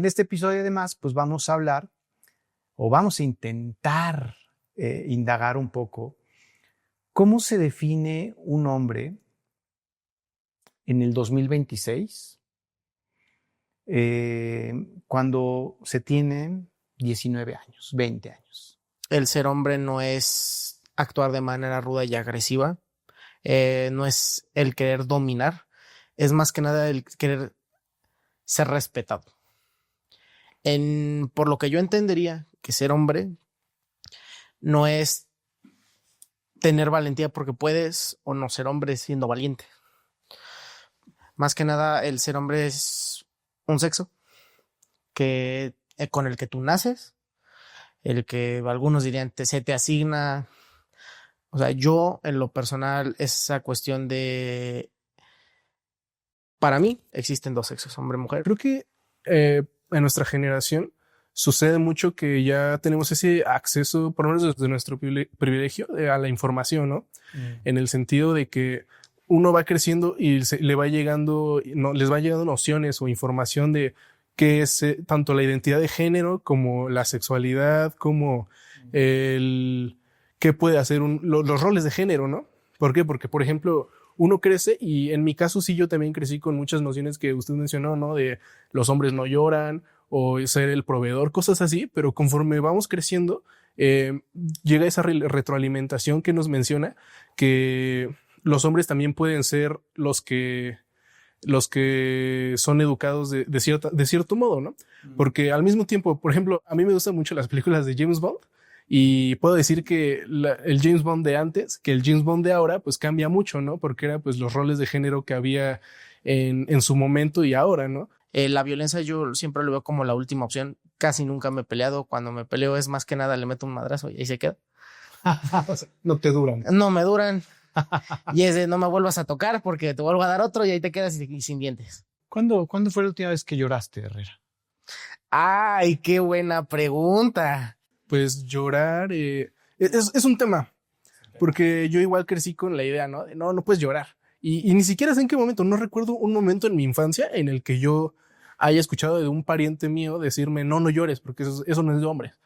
en este episodio además, pues vamos a hablar o vamos a intentar indagar un poco cómo se define un hombre en el 2026 cuando se tienen 19 años, 20 años. El ser hombre no es actuar de manera ruda y agresiva, no es el querer dominar, es más que nada el querer ser respetado. Por lo que yo entendería que ser hombre no es tener valentía porque puedes o no ser hombre siendo valiente. Más que nada el ser hombre es un sexo con el que tú naces, el que algunos dirían se te asigna. O sea, yo en lo personal esa cuestión de... Para mí existen dos sexos, hombre y mujer. Creo que en nuestra generación sucede mucho que ya tenemos ese acceso, por lo menos desde nuestro privilegio, a la información, ¿no? En el sentido de que uno va creciendo y les va llegando nociones o información de qué es tanto la identidad de género como la sexualidad, como qué puede hacer los roles de género, ¿no? ¿Por qué? Porque, por ejemplo, uno crece y en mi caso sí yo también crecí con muchas nociones que usted mencionó, ¿no? De los hombres no lloran o ser el proveedor, cosas así, pero conforme vamos creciendo llega esa retroalimentación que nos menciona que los hombres también pueden ser los que son educados de cierto modo, ¿no? Porque al mismo tiempo, por ejemplo, a mí me gustan mucho las películas de James Bond y puedo decir que el James Bond de antes, que el James Bond de ahora, pues cambia mucho, ¿no? Porque era pues los roles de género que había en su momento y ahora, ¿no? La violencia yo siempre lo veo como la última opción. Casi nunca me he peleado. Cuando me peleo es más que nada le meto un madrazo y ahí se queda. O sea, no te duran. No me duran. Y es de no me vuelvas a tocar porque te vuelvo a dar otro y ahí te quedas sin dientes. ¿Cuándo fue la última vez que lloraste, Herrera? ¡Ay, qué buena pregunta! Pues llorar es un tema, porque yo igual crecí con la idea, ¿no? De no puedes llorar. Y ni siquiera sé en qué momento, no recuerdo un momento en mi infancia en el que yo haya escuchado de un pariente mío decirme no llores, porque eso no es de hombres.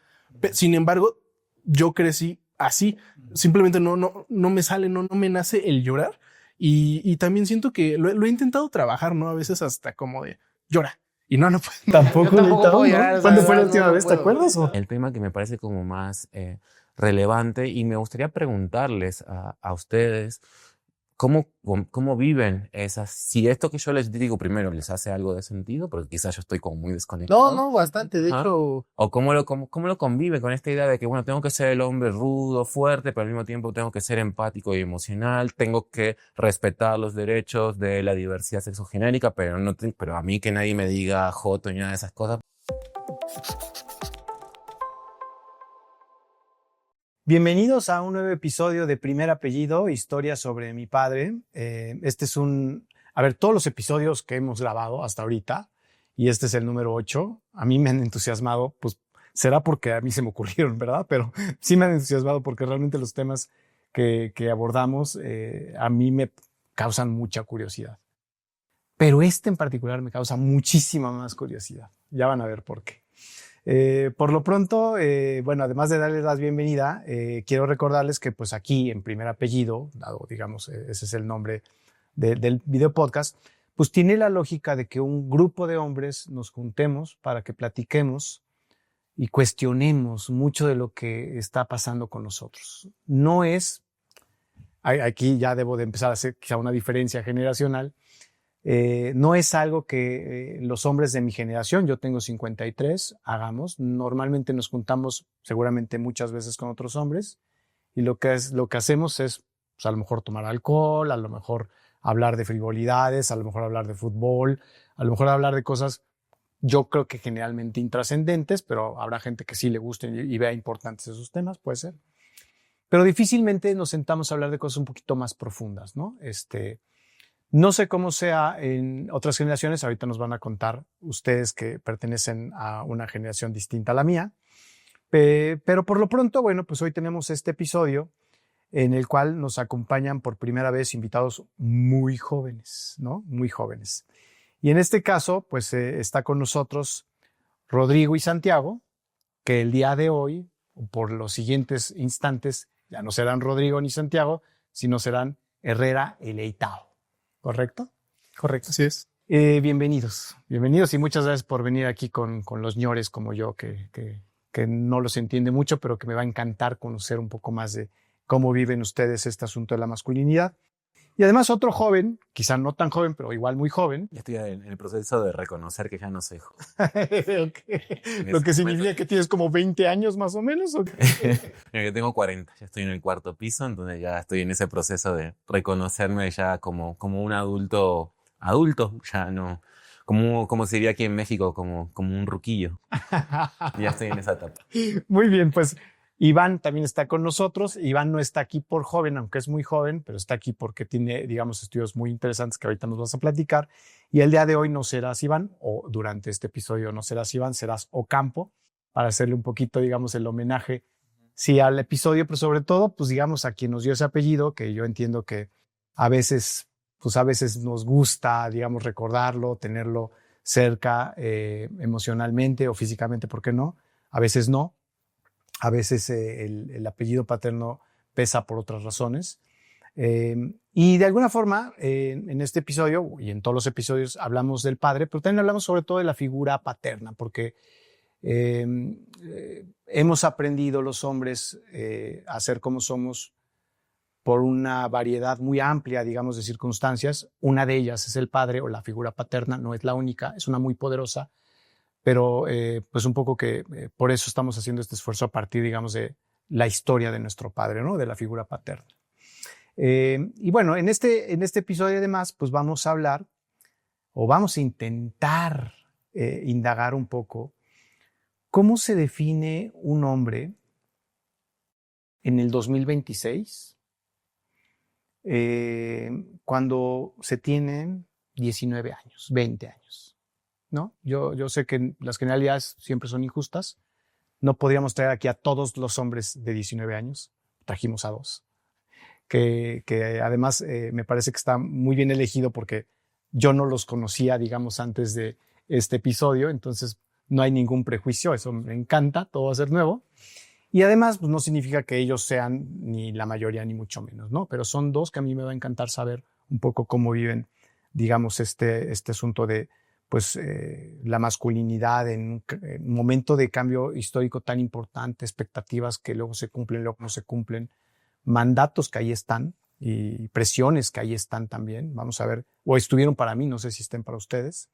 Sin embargo, yo crecí así, simplemente no me sale, no me nace el llorar. Y también siento que lo he intentado trabajar, ¿no? A veces hasta como de llora. Y no puedo. Tampoco puedo llorar, ¿no? ¿Cuándo fue la no, última no vez? puedo. ¿Te acuerdas? El tema que me parece como más relevante y me gustaría preguntarles a ustedes cómo viven esas, si esto que yo les digo primero les hace algo de sentido, porque quizás yo estoy como muy desconectado. No, bastante, de hecho. O cómo lo convive con esta idea de que, bueno, tengo que ser el hombre rudo, fuerte, pero al mismo tiempo tengo que ser empático y emocional, tengo que respetar los derechos de la diversidad sexogenérica, pero a mí que nadie me diga joto ni nada de esas cosas. Bienvenidos a un nuevo episodio de Primer Apellido, historia sobre mi padre. Este es todos los episodios que hemos grabado hasta ahorita, y este es el número 8. A mí me han entusiasmado, pues será porque a mí se me ocurrieron, ¿verdad? Pero sí me han entusiasmado porque realmente los temas que abordamos a mí me causan mucha curiosidad. Pero este en particular me causa muchísima más curiosidad. Ya van a ver por qué. Por lo pronto, además de darles la bienvenida, quiero recordarles que pues aquí en Primer Apellido, dado digamos ese es el nombre del video podcast, pues tiene la lógica de que un grupo de hombres nos juntemos para que platiquemos y cuestionemos mucho de lo que está pasando con nosotros. No es, aquí ya debo de empezar a hacer quizá una diferencia generacional. No es algo que los hombres de mi generación, yo tengo 53, hagamos. Normalmente nos juntamos seguramente muchas veces con otros hombres y lo que hacemos es pues, a lo mejor tomar alcohol, a lo mejor hablar de frivolidades, a lo mejor hablar de fútbol, a lo mejor hablar de cosas yo creo que generalmente intrascendentes, pero habrá gente que sí le guste y vea importantes esos temas, puede ser. Pero difícilmente nos sentamos a hablar de cosas un poquito más profundas, ¿no? No sé cómo sea en otras generaciones, ahorita nos van a contar ustedes que pertenecen a una generación distinta a la mía, pero por lo pronto, bueno, pues hoy tenemos este episodio en el cual nos acompañan por primera vez invitados muy jóvenes, ¿no? Muy jóvenes. Y en este caso, pues está con nosotros Rodrigo y Santiago, que el día de hoy, por los siguientes instantes, ya no serán Rodrigo ni Santiago, sino serán Herrera y Leitao. ¿Correcto? Correcto, así es. Bienvenidos y muchas gracias por venir aquí con los ñores como yo, que no los entiende mucho, pero que me va a encantar conocer un poco más de cómo viven ustedes este asunto de la masculinidad. Y además otro joven, quizá no tan joven, pero igual muy joven. Ya estoy en el proceso de reconocer que ya no soy joven. Lo que significa que tienes como 20 años más o menos. ¿O qué? Yo tengo 40, ya estoy en el 4º piso, entonces ya estoy en ese proceso de reconocerme ya como un adulto, ya no, como se diría aquí en México, como un ruquillo. Ya estoy en esa etapa. Muy bien, pues Iván también está con nosotros. Iván no está aquí por joven, aunque es muy joven, pero está aquí porque tiene, digamos, estudios muy interesantes que ahorita nos vas a platicar. Y el día de hoy no serás Iván, o durante este episodio no serás Iván, serás Ocampo, para hacerle un poquito, digamos, el homenaje, sí, al episodio, pero sobre todo, pues digamos, a quien nos dio ese apellido, que yo entiendo que a veces nos gusta, digamos, recordarlo, tenerlo cerca emocionalmente o físicamente, ¿por qué no? A veces no. A veces el apellido paterno pesa por otras razones. Y de alguna forma, en este episodio y en todos los episodios hablamos del padre, pero también hablamos sobre todo de la figura paterna, porque hemos aprendido los hombres a ser como somos por una variedad muy amplia, digamos, de circunstancias. Una de ellas es el padre o la figura paterna, no es la única, es una muy poderosa. Pero pues un poco que por eso estamos haciendo este esfuerzo a partir, digamos, de la historia de nuestro padre, ¿no? De la figura paterna. Y bueno, en este episodio además, pues vamos a hablar o vamos a intentar indagar un poco cómo se define un hombre en el 2026 cuando se tienen 19 años, 20 años. ¿No? Yo sé que las generalidades siempre son injustas. No podríamos traer aquí a todos los hombres de 19 años. Trajimos a 2. Que además me parece que está muy bien elegido porque yo no los conocía, digamos, antes de este episodio. Entonces no hay ningún prejuicio. Eso me encanta. Todo va a ser nuevo. Y además pues, no significa que ellos sean ni la mayoría ni mucho menos, ¿no? Pero son 2 que a mí me va a encantar saber un poco cómo viven, digamos, este asunto de pues la masculinidad en un momento de cambio histórico tan importante, expectativas que luego se cumplen, luego no se cumplen, mandatos que ahí están y presiones que ahí están también, vamos a ver, o estuvieron para mí, no sé si estén para ustedes.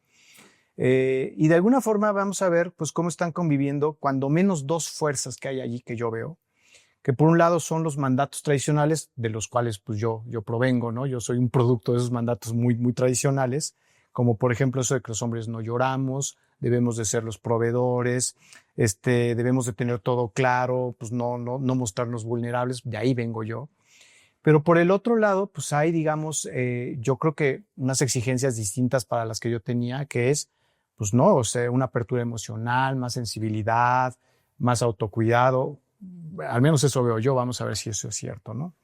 Y de alguna forma vamos a ver pues cómo están conviviendo cuando menos 2 fuerzas que hay allí que yo veo, que por un lado son los mandatos tradicionales de los cuales pues yo provengo, ¿no? Yo soy un producto de esos mandatos muy, muy tradicionales, como por ejemplo eso de que los hombres no lloramos, debemos de ser los proveedores, debemos de tener todo claro, pues no mostrarnos vulnerables, de ahí vengo yo. Pero por el otro lado, pues hay, digamos, yo creo que unas exigencias distintas para las que yo tenía, que es, pues no, o sea, una apertura emocional, más sensibilidad, más autocuidado, al menos eso veo yo, vamos a ver si eso es cierto, ¿no?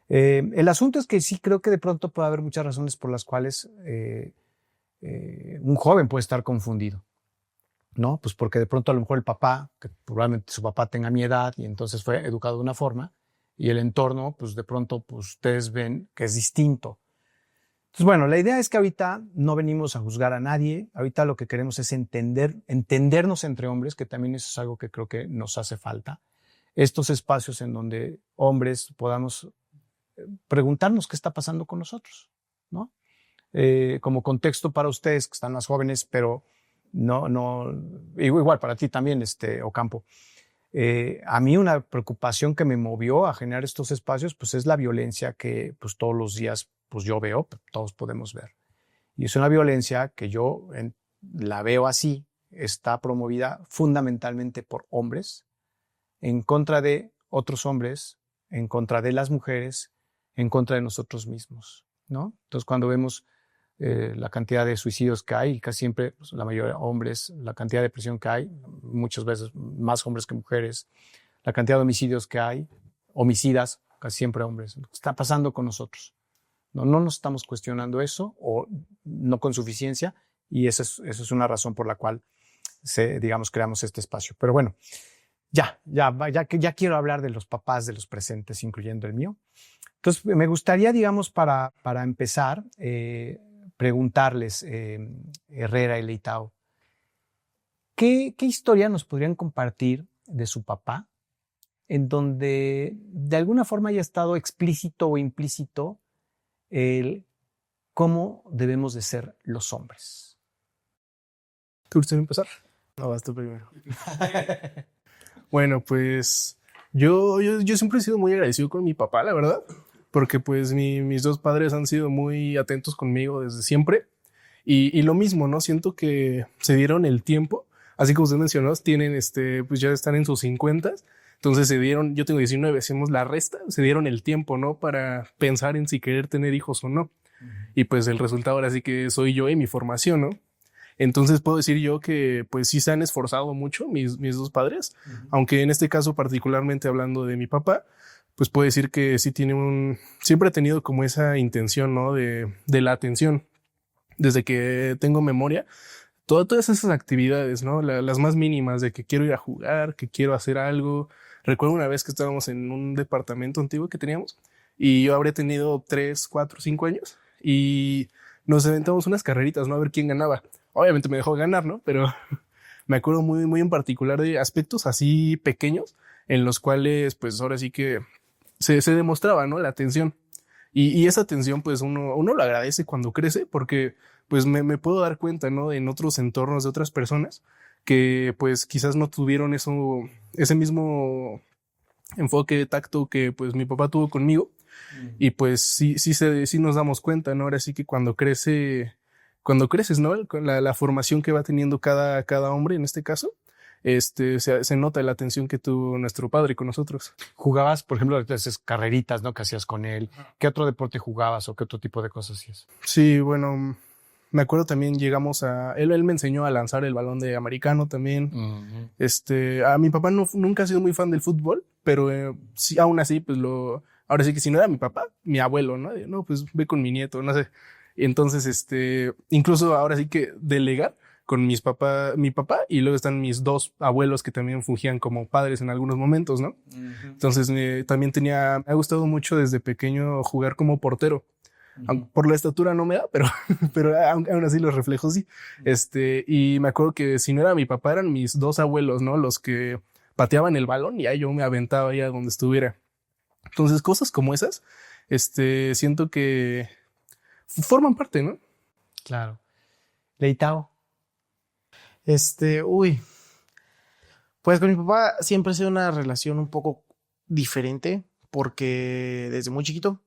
El asunto es que sí creo que de pronto puede haber muchas razones por las cuales un joven puede estar confundido, ¿no? Pues porque de pronto a lo mejor el papá, que probablemente su papá tenga mi edad y entonces fue educado de una forma, y el entorno, pues de pronto pues, ustedes ven que es distinto. Entonces, bueno, la idea es que ahorita no venimos a juzgar a nadie, ahorita lo que queremos es entendernos entre hombres, que también eso es algo que creo que nos hace falta. Estos espacios en donde hombres podamos preguntarnos qué está pasando con nosotros, ¿no? Como contexto para ustedes que están más jóvenes, pero igual para ti también, Ocampo. A mí una preocupación que me movió a generar estos espacios, pues es la violencia que pues todos los días pues yo veo, todos podemos ver. Y es una violencia que yo la veo así, está promovida fundamentalmente por hombres, en contra de otros hombres, en contra de las mujeres, en contra de nosotros mismos, ¿no? Entonces cuando vemos la cantidad de suicidios que hay, casi siempre pues, la mayoría hombres, la cantidad de depresión que hay, muchas veces más hombres que mujeres, la cantidad de homicidios que hay, homicidas, casi siempre hombres. ¿Qué está pasando con nosotros? No nos estamos cuestionando eso o no con suficiencia y esa es una razón por la cual digamos, creamos este espacio. Pero bueno, ya quiero hablar de los papás de los presentes, incluyendo el mío. Entonces, me gustaría, digamos, para empezar, preguntarles, Herrera y Leitao, ¿qué historia nos podrían compartir de su papá en donde de alguna forma haya estado explícito o implícito el cómo debemos de ser los hombres? ¿Te gustaría empezar? No, vas tú primero. Bueno, pues yo siempre he sido muy agradecido con mi papá, la verdad, porque pues mis dos padres han sido muy atentos conmigo desde siempre y lo mismo, ¿no? Siento que se dieron el tiempo, así como usted mencionó, tienen pues ya están en sus 50, entonces yo tengo 19, hacemos la resta, se dieron el tiempo, ¿no? Para pensar en si querer tener hijos o no. Y pues el resultado ahora sí que soy yo y mi formación, ¿no? Entonces puedo decir yo que pues sí se han esforzado mucho mis dos padres, aunque en este caso particularmente hablando de mi papá, pues puedo decir que sí siempre ha tenido como esa intención, ¿no? De la atención. Desde que tengo memoria, todas esas actividades, ¿no? Las más mínimas de que quiero ir a jugar, que quiero hacer algo. Recuerdo una vez que estábamos en un departamento antiguo que teníamos y yo habría tenido 3, 4, 5 años y nos aventamos unas carreritas, ¿no? A ver quién ganaba. Obviamente me dejó ganar, ¿no? Pero me acuerdo muy, muy en particular de aspectos así pequeños en los cuales, pues ahora sí que se demostraba, ¿no? La atención. Y esa atención, pues uno lo agradece cuando crece porque, pues me puedo dar cuenta, ¿no? En otros entornos de otras personas que, pues quizás no tuvieron ese mismo enfoque de tacto que, pues mi papá tuvo conmigo. Y pues sí nos damos cuenta, ¿no? Ahora sí que cuando creces, ¿no? Con la formación que va teniendo cada hombre en este caso, se nota la atención que tuvo nuestro padre con nosotros. ¿Jugabas, por ejemplo, esas carreritas, ¿no? Que hacías con él? ¿Qué otro deporte jugabas o qué otro tipo de cosas hacías? Sí, bueno, me acuerdo también llegamos él me enseñó a lanzar el balón de americano también. A mi papá nunca ha sido muy fan del fútbol, pero sí, aún así, pues ahora sí que si no era mi papá, mi abuelo, ¿no? No, pues ve con mi nieto, no sé. Y entonces, incluso ahora sí que delegar con mi papá y luego están mis dos abuelos que también fungían como padres en algunos momentos, ¿no? Entonces, también me ha gustado mucho desde pequeño jugar como portero. Por la estatura no me da, pero aún así los reflejos sí. Y me acuerdo que si no era mi papá, eran mis dos abuelos, ¿no? Los que pateaban el balón y ahí yo me aventaba ahí a donde estuviera. Entonces, cosas como esas, siento que forman parte, ¿no? Claro. Leitao. Pues con mi papá siempre ha sido una relación un poco diferente porque desde muy chiquito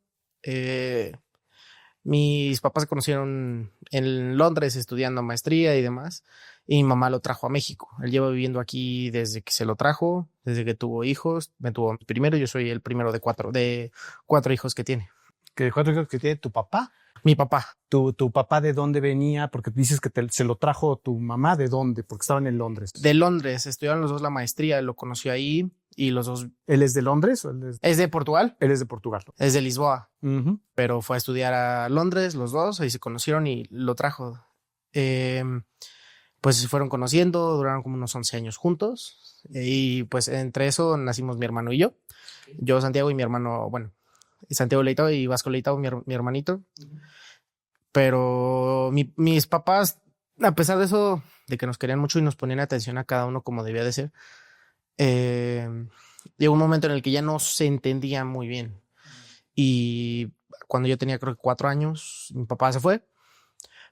mis papás se conocieron en Londres estudiando maestría y demás y mi mamá lo trajo a México. Él lleva viviendo aquí desde que se lo trajo, desde que tuvo hijos. Me tuvo primero, yo soy el primero de cuatro hijos que tiene. ¿Qué cuatro hijos que tiene tu papá? Mi papá. ¿Tu papá de dónde venía? Porque dices que se lo trajo tu mamá. ¿De dónde? Porque estaban en Londres. De Londres. Estudiaron los dos la maestría. Lo conoció ahí y los dos... ¿Él es de Londres? ¿O Es de Portugal. Él es de Portugal. Es de Lisboa. Pero fue a estudiar a Londres los dos. Ahí se conocieron y lo trajo. Pues se fueron conociendo. Duraron como unos 11 años juntos. Y pues entre eso nacimos mi hermano y yo. Yo, Santiago, y mi hermano... Bueno, Santiago Leitao y Vasco Leitao, mi hermanito. Pero mis papás, a pesar de eso, de que nos querían mucho y nos ponían atención a cada uno como debía de ser, llegó un momento en el que ya no se entendía muy bien. Y cuando yo tenía creo que 4 años, mi papá se fue,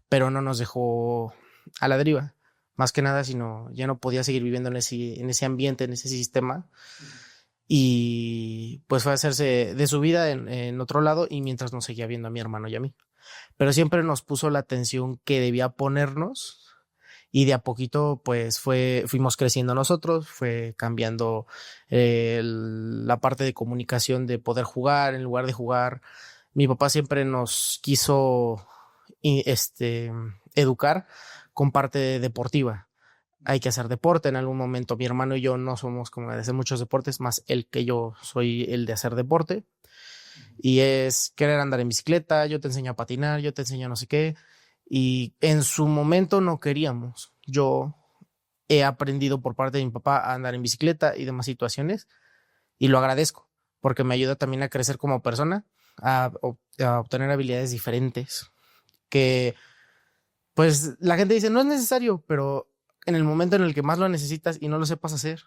pero no nos dejó a la deriva. Más que nada, sino ya no podía seguir viviendo en ese ambiente, en ese sistema. Y pues fue a hacerse de su vida en otro lado y mientras nos seguía viendo a mi hermano y a mí. Pero siempre nos puso la atención que debía ponernos y de a poquito pues fuimos creciendo nosotros, fue cambiando la parte de comunicación de poder jugar en lugar de jugar. Mi papá siempre nos quiso educar con parte deportiva. Hay que hacer deporte en algún momento. Mi hermano y yo no somos como de hacer muchos deportes, más él que yo soy el de hacer deporte. Y es querer andar en bicicleta, yo te enseño a patinar, yo te enseño no sé qué. Y en su momento no queríamos. Yo he aprendido por parte de mi papá a andar en bicicleta y demás situaciones, y lo agradezco porque me ayuda también a crecer como persona, a obtener habilidades diferentes que pues la gente dice no es necesario, pero en el momento en el que más lo necesitas y no lo sepas hacer,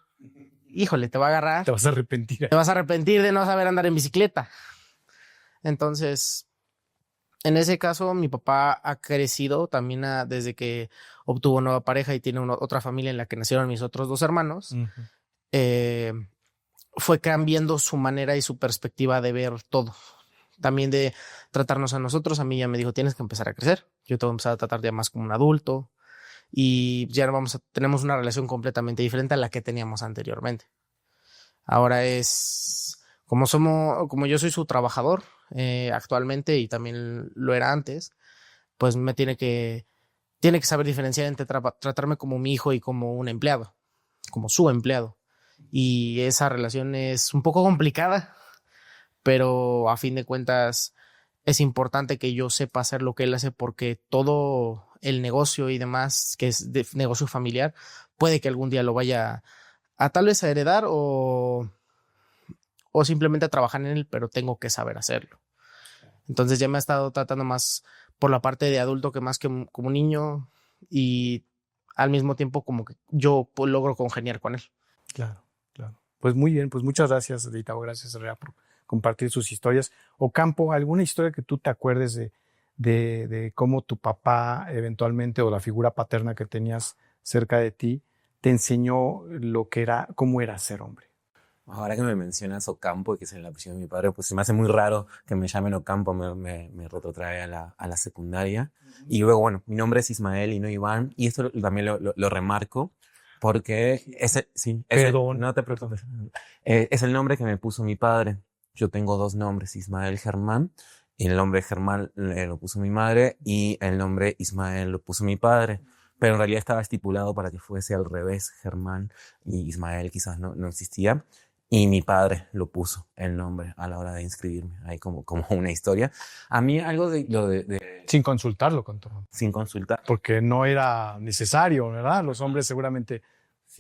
híjole, te va a agarrar. Te vas a arrepentir. Te vas a arrepentir de no saber andar en bicicleta. Entonces, en ese caso, mi papá ha crecido también desde que obtuvo nueva pareja y tiene otra familia en la que nacieron mis otros 2 hermanos. Uh-huh. Fue cambiando su manera y su perspectiva de ver todo. También de tratarnos a nosotros. A mí ya me dijo, tienes que empezar a crecer. Yo te voy a empezar a tratar ya más como un adulto. Y ya tenemos una relación completamente diferente a la que teníamos anteriormente. Ahora como yo soy su trabajador actualmente y también lo era antes, pues tiene que saber diferenciar entre tratarme como mi hijo y como un empleado, como su empleado. Y esa relación es un poco complicada, pero a fin de cuentas es importante que yo sepa hacer lo que él hace, porque todo el negocio y demás, que es de negocio familiar, puede que algún día lo vaya a tal vez a heredar o simplemente a trabajar en él, pero tengo que saber hacerlo. Entonces ya me ha estado tratando más por la parte de adulto que más que como niño, y al mismo tiempo como que yo logro congeniar con él. Claro. Pues muy bien, pues muchas gracias, Edita, gracias, Rea, por compartir sus historias. Ocampo, ¿alguna historia que tú te acuerdes de cómo tu papá eventualmente, o la figura paterna que tenías cerca de ti, te enseñó cómo era ser hombre? Ahora que me mencionas Ocampo, que es el apellido de mi padre, pues se me hace muy raro que me llamen Ocampo, me retrotrae a la secundaria. Uh-huh. Y luego, bueno, mi nombre es Ismael y no Iván, y esto también lo remarco, porque Perdón. No te preocupes. Es el nombre que me puso mi padre. Yo tengo 2 nombres, Ismael Germán, y el nombre Germán lo puso mi madre, y el nombre Ismael lo puso mi padre. Pero en realidad estaba estipulado para que fuese al revés, Germán, y Ismael quizás no existía. Y mi padre lo puso el nombre a la hora de inscribirme. Hay como una historia. A mí algo Sin consultarlo con tu mamá. Sin consultar. Porque no era necesario, ¿verdad? Los hombres seguramente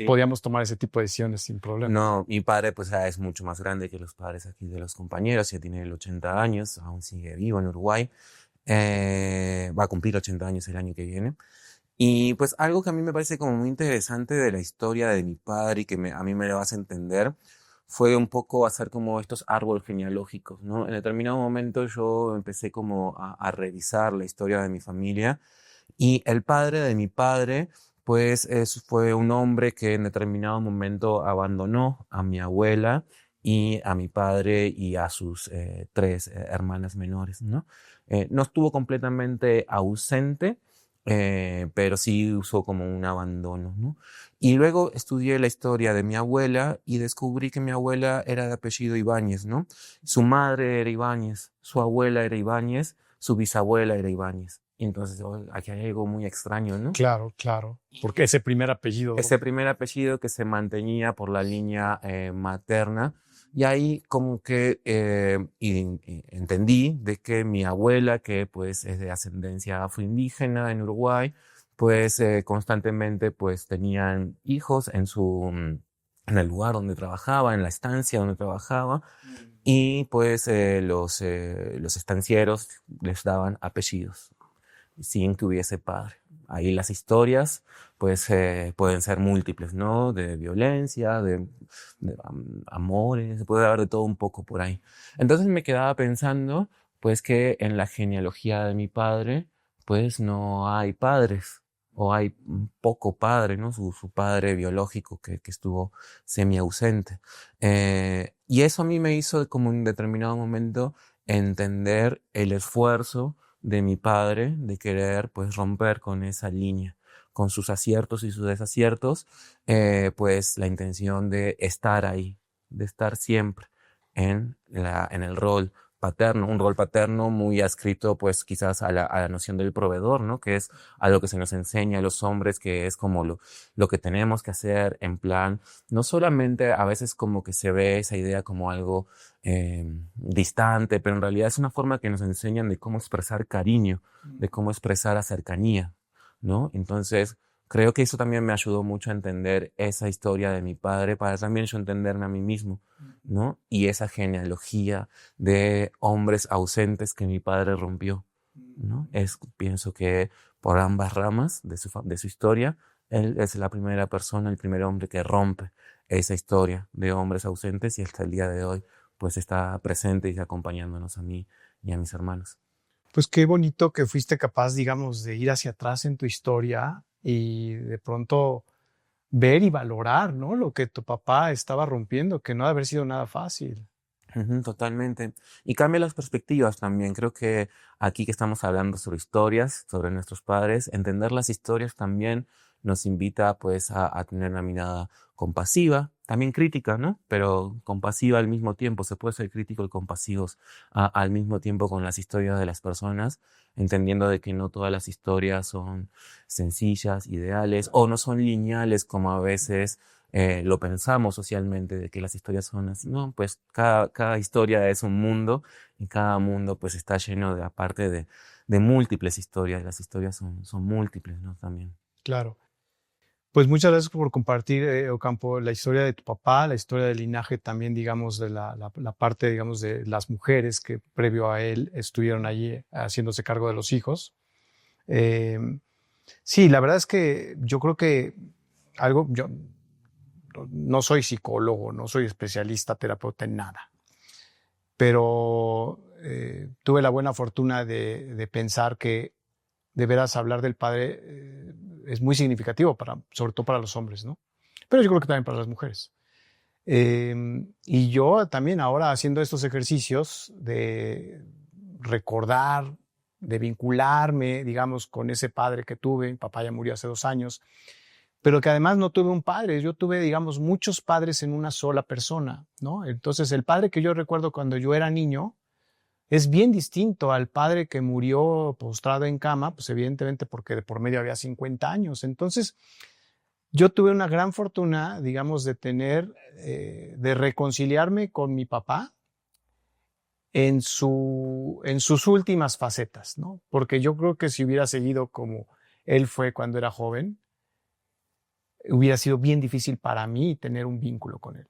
podíamos tomar ese tipo de decisiones sin problema. No, mi padre pues es mucho más grande que los padres aquí de los compañeros. Ya tiene 80 años, aún sigue vivo en Uruguay. Va a cumplir 80 años el año que viene. Y pues algo que a mí me parece como muy interesante de la historia de mi padre y que a mí me lo hace entender, fue un poco hacer como estos árboles genealógicos, ¿no? En determinado momento yo empecé como a revisar la historia de mi familia, y el padre de mi padre, pues fue un hombre que en determinado momento abandonó a mi abuela y a mi padre y a sus 3 hermanas menores, ¿no? No estuvo completamente ausente, pero sí usó como un abandono, ¿no? Y luego estudié la historia de mi abuela y descubrí que mi abuela era de apellido Ibáñez, ¿no? Su madre era Ibáñez, su abuela era Ibáñez, su bisabuela era Ibáñez. Y entonces aquí hay algo muy extraño, ¿no? Claro. Porque ese primer apellido. Ese primer apellido que se mantenía por la línea materna. Y ahí como que entendí de que mi abuela, que pues es de ascendencia afroindígena en Uruguay, pues constantemente pues tenían hijos en el lugar donde trabajaba, en la estancia donde trabajaba, y pues los estancieros les daban apellidos sin que hubiese padre. Ahí las historias pues pueden ser múltiples, ¿no? De violencia, de amores, puede haber de todo un poco por ahí. Entonces me quedaba pensando pues que en la genealogía de mi padre pues no hay padres, o hay poco padre, ¿no? Su padre biológico que estuvo semi-ausente. Y eso a mí me hizo como en determinado momento entender el esfuerzo de mi padre de querer pues romper con esa línea, con sus aciertos y sus desaciertos, pues la intención de estar ahí, de estar siempre en el rol paterno, un rol paterno muy adscrito pues quizás a la noción del proveedor, ¿no? Que es algo que se nos enseña a los hombres, que es como lo que tenemos que hacer en plan, no solamente a veces como que se ve esa idea como algo distante, pero en realidad es una forma que nos enseñan de cómo expresar cariño, de cómo expresar cercanía, ¿no? Entonces, Creo que eso también me ayudó mucho a entender esa historia de mi padre para también yo entenderme a mí mismo, ¿no? Y esa genealogía de hombres ausentes que mi padre rompió, ¿no? Pienso que por ambas ramas de su historia, él es la primera persona, el primer hombre que rompe esa historia de hombres ausentes y hasta el día de hoy pues está presente y acompañándonos a mí y a mis hermanos. Pues qué bonito que fuiste capaz, digamos, de ir hacia atrás en tu historia y de pronto ver y valorar, ¿no? Lo que tu papá estaba rompiendo, que no ha de haber sido nada fácil. Ujú, totalmente. Y cambia las perspectivas también. Creo que aquí que estamos hablando sobre historias, sobre nuestros padres, entender las historias también nos invita pues a tener una mirada compasiva, también crítica, ¿no? Pero compasiva al mismo tiempo. Se puede ser crítico y compasivos al mismo tiempo con las historias de las personas, entendiendo de que no todas las historias son sencillas, ideales o no son lineales como a veces lo pensamos socialmente, de que las historias son así. No, pues cada historia es un mundo y cada mundo pues está lleno de, aparte de múltiples historias. Las historias son múltiples, ¿no? También. Claro. Pues muchas gracias por compartir, Ocampo, la historia de tu papá, la historia del linaje también, digamos, de la parte, digamos, de las mujeres que previo a él estuvieron allí haciéndose cargo de los hijos. Eh, sí, la verdad es que yo creo que yo no soy psicólogo, no soy especialista, terapeuta en nada, pero tuve la buena fortuna de pensar que de veras hablar del padre es muy significativo, sobre todo para los hombres, ¿no? Pero yo creo que también para las mujeres. Y yo también ahora haciendo estos ejercicios de recordar, de vincularme, digamos, con ese padre que tuve. Mi papá ya murió hace 2 años, pero que además no tuve un padre. Yo tuve, digamos, muchos padres en una sola persona, ¿no? Entonces, el padre que yo recuerdo cuando yo era niño es bien distinto al padre que murió postrado en cama, pues evidentemente porque de por medio había 50 años. Entonces, yo tuve una gran fortuna, digamos, de reconciliarme con mi papá en sus últimas facetas, ¿no? Porque yo creo que si hubiera seguido como él fue cuando era joven, hubiera sido bien difícil para mí tener un vínculo con él.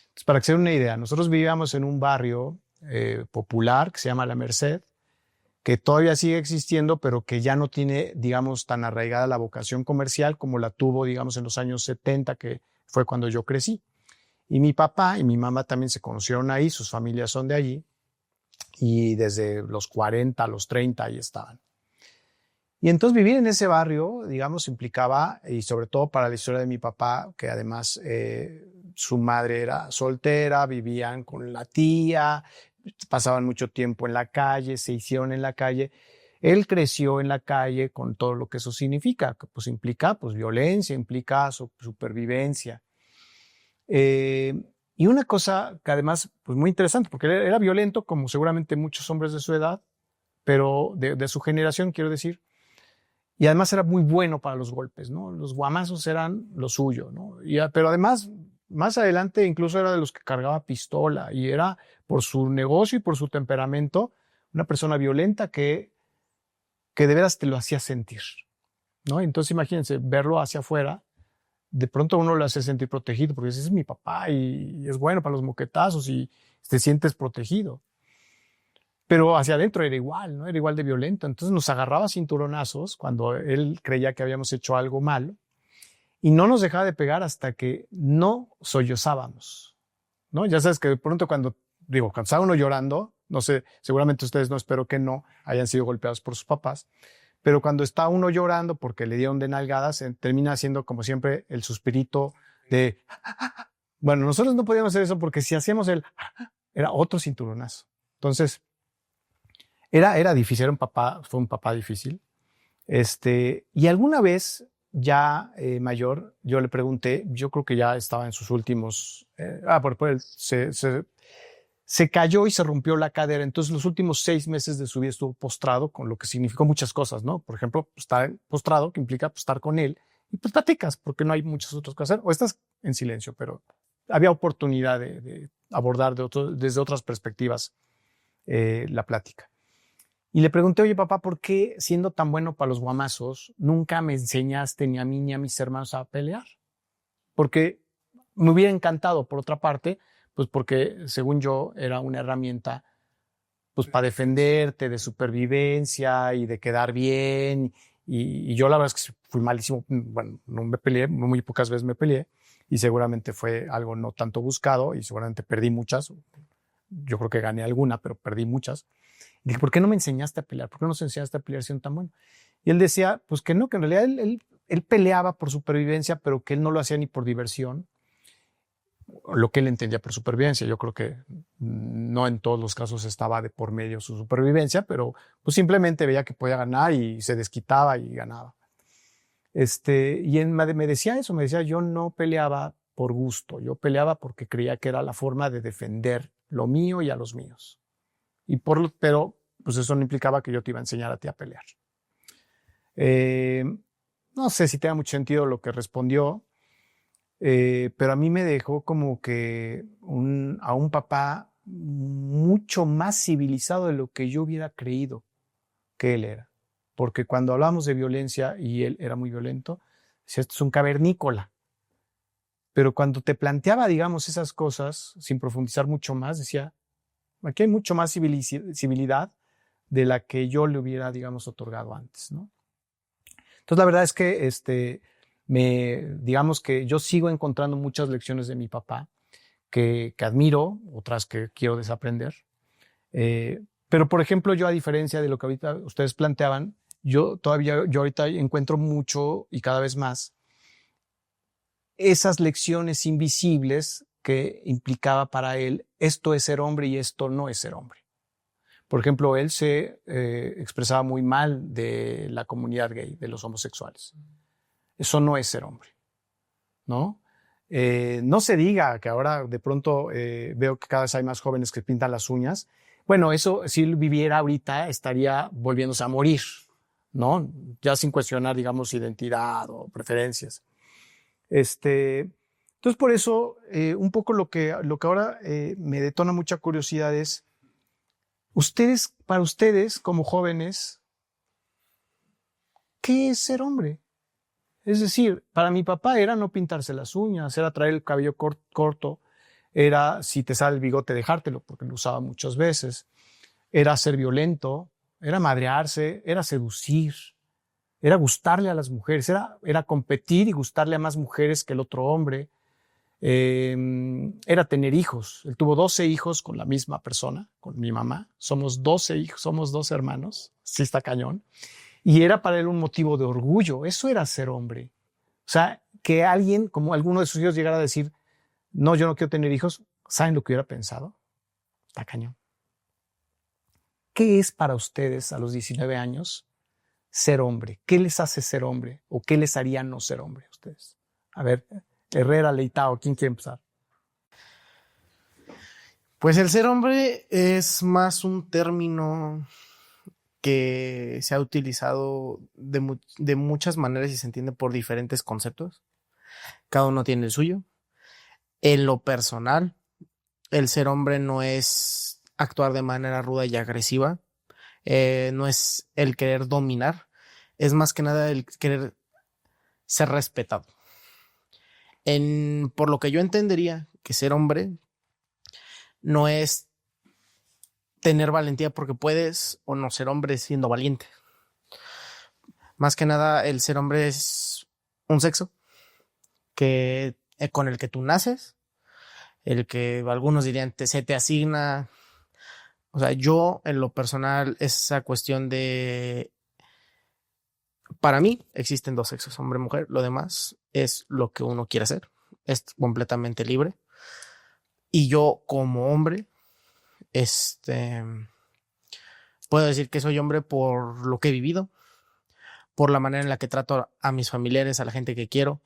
Entonces, para que se den una idea, nosotros vivíamos en un barrio popular que se llama La Merced, que todavía sigue existiendo, pero que ya no tiene, digamos, tan arraigada la vocación comercial como la tuvo, digamos, en los años 70, que fue cuando yo crecí. Y mi papá y mi mamá también se conocieron ahí, sus familias son de allí, y desde los 40 a los 30 ahí estaban. Y entonces vivir en ese barrio, digamos, implicaba, y sobre todo para la historia de mi papá, que además su madre era soltera, vivían con la tía, pasaban mucho tiempo en la calle, se hicieron en la calle. Él creció en la calle con todo lo que eso significa, que pues implica pues, violencia, implica supervivencia. Y una cosa que además, pues muy interesante, porque él era violento, como seguramente muchos hombres de su edad, pero de su generación, quiero decir. Y además era muy bueno para los golpes, ¿no? Los guamazos eran lo suyo, ¿no? Pero además, más adelante incluso era de los que cargaba pistola y era por su negocio y por su temperamento una persona violenta que de veras te lo hacía sentir, ¿no? Entonces imagínense, verlo hacia afuera, de pronto uno lo hace sentir protegido porque ese es mi papá y es bueno para los moquetazos y te sientes protegido. Pero hacia adentro era igual, ¿no? Era igual de violento. Entonces nos agarraba cinturonazos cuando él creía que habíamos hecho algo mal y no nos dejaba de pegar hasta que no sollozábamos, ¿no? Ya sabes que de pronto cuando estaba uno llorando, no sé, seguramente ustedes no, espero que no hayan sido golpeados por sus papás, pero cuando está uno llorando porque le dieron de nalgadas, termina haciendo como siempre el suspirito de... Bueno, nosotros no podíamos hacer eso porque si hacíamos era otro cinturonazo. Entonces, era difícil, fue un papá difícil. Y alguna vez, ya mayor, yo le pregunté, yo creo que ya estaba en sus últimos, se cayó y se rompió la cadera. Entonces, los últimos 6 meses de su vida estuvo postrado, con lo que significó muchas cosas, ¿no? Por ejemplo, estar postrado, que implica estar con él, y pues platicas, porque no hay muchas otras cosas que hacer, o estás en silencio, pero había oportunidad de abordar desde otras perspectivas la plática. Y le pregunté, oye papá, ¿por qué siendo tan bueno para los guamazos nunca me enseñaste ni a mí ni a mis hermanos a pelear? Porque me hubiera encantado, por otra parte, pues porque según yo era una herramienta pues para defenderte de supervivencia y de quedar bien. Y yo la verdad es que fui malísimo. Bueno, no me peleé, muy pocas veces me peleé y seguramente fue algo no tanto buscado y seguramente perdí muchas. Yo creo que gané alguna, pero perdí muchas. Y dije, ¿por qué no me enseñaste a pelear? ¿Por qué no nos enseñaste a pelear siendo tan bueno? Y él decía, pues que no, que en realidad él peleaba por supervivencia, pero que él no lo hacía ni por diversión, lo que él entendía por supervivencia. Yo creo que no en todos los casos estaba de por medio su supervivencia, pero pues simplemente veía que podía ganar y se desquitaba y ganaba. Y él me decía eso, me decía, yo no peleaba por gusto, yo peleaba porque creía que era la forma de defender lo mío y a los míos. Pero pues eso no implicaba que yo te iba a enseñar a ti a pelear. No sé si tenga mucho sentido lo que respondió, pero a mí me dejó como que a un papá mucho más civilizado de lo que yo hubiera creído que él era. Porque cuando hablamos de violencia, y él era muy violento, decía, esto es un cavernícola. Pero cuando te planteaba, digamos, esas cosas, sin profundizar mucho más, decía, aquí hay mucho más civilidad de la que yo le hubiera, digamos, otorgado antes, ¿no? Entonces, la verdad es que digamos que yo sigo encontrando muchas lecciones de mi papá que admiro, otras que quiero desaprender. Pero, por ejemplo, yo, a diferencia de lo que ahorita ustedes planteaban, yo ahorita encuentro mucho y cada vez más esas lecciones invisibles que implicaba para él esto es ser hombre y esto no es ser hombre. Por ejemplo, él se expresaba muy mal de la comunidad gay, de los homosexuales. Eso no es ser hombre, ¿no? No se diga que ahora de pronto veo que cada vez hay más jóvenes que pintan las uñas. Bueno, eso si él viviera ahorita estaría volviéndose a morir, ¿no? Ya sin cuestionar, digamos, identidad o preferencias. Entonces, por eso, un poco lo que ahora me detona mucha curiosidad es, para ustedes, como jóvenes, ¿qué es ser hombre? Es decir, para mi papá era no pintarse las uñas, era traer el cabello corto, era, si te sale el bigote, dejártelo, porque lo usaba muchas veces, era ser violento, era madrearse, era seducir, era gustarle a las mujeres, era competir y gustarle a más mujeres que el otro hombre, era tener hijos. Él tuvo 12 hijos con la misma persona, con mi mamá. Somos 12 hijos, somos 2 hermanos, sí está cañón. Y era para él un motivo de orgullo. Eso era ser hombre. O sea, que alguien, como alguno de sus hijos, llegara a decir, no, yo no quiero tener hijos, ¿saben lo que hubiera pensado? Está cañón. ¿Qué es para ustedes a los 19 años ser hombre? ¿Qué les hace ser hombre? ¿O qué les haría no ser hombre a ustedes? A ver, Herrera, Leitao, ¿quién quiere empezar? Pues el ser hombre es más un término que se ha utilizado de muchas maneras y se entiende por diferentes conceptos. Cada uno tiene el suyo. En lo personal, el ser hombre no es actuar de manera ruda y agresiva, no es el querer dominar, es más que nada el querer ser respetado. Por lo que yo entendería que ser hombre no es tener valentía porque puedes o no ser hombre siendo valiente. Más que nada el ser hombre es un sexo con el que tú naces, el que algunos dirían se te asigna. O sea, yo en lo personal esa cuestión de, para mí existen 2 sexos, hombre y mujer, lo demás es lo que uno quiere hacer, es completamente libre. Y yo como hombre, puedo decir que soy hombre por lo que he vivido, por la manera en la que trato a mis familiares, a la gente que quiero,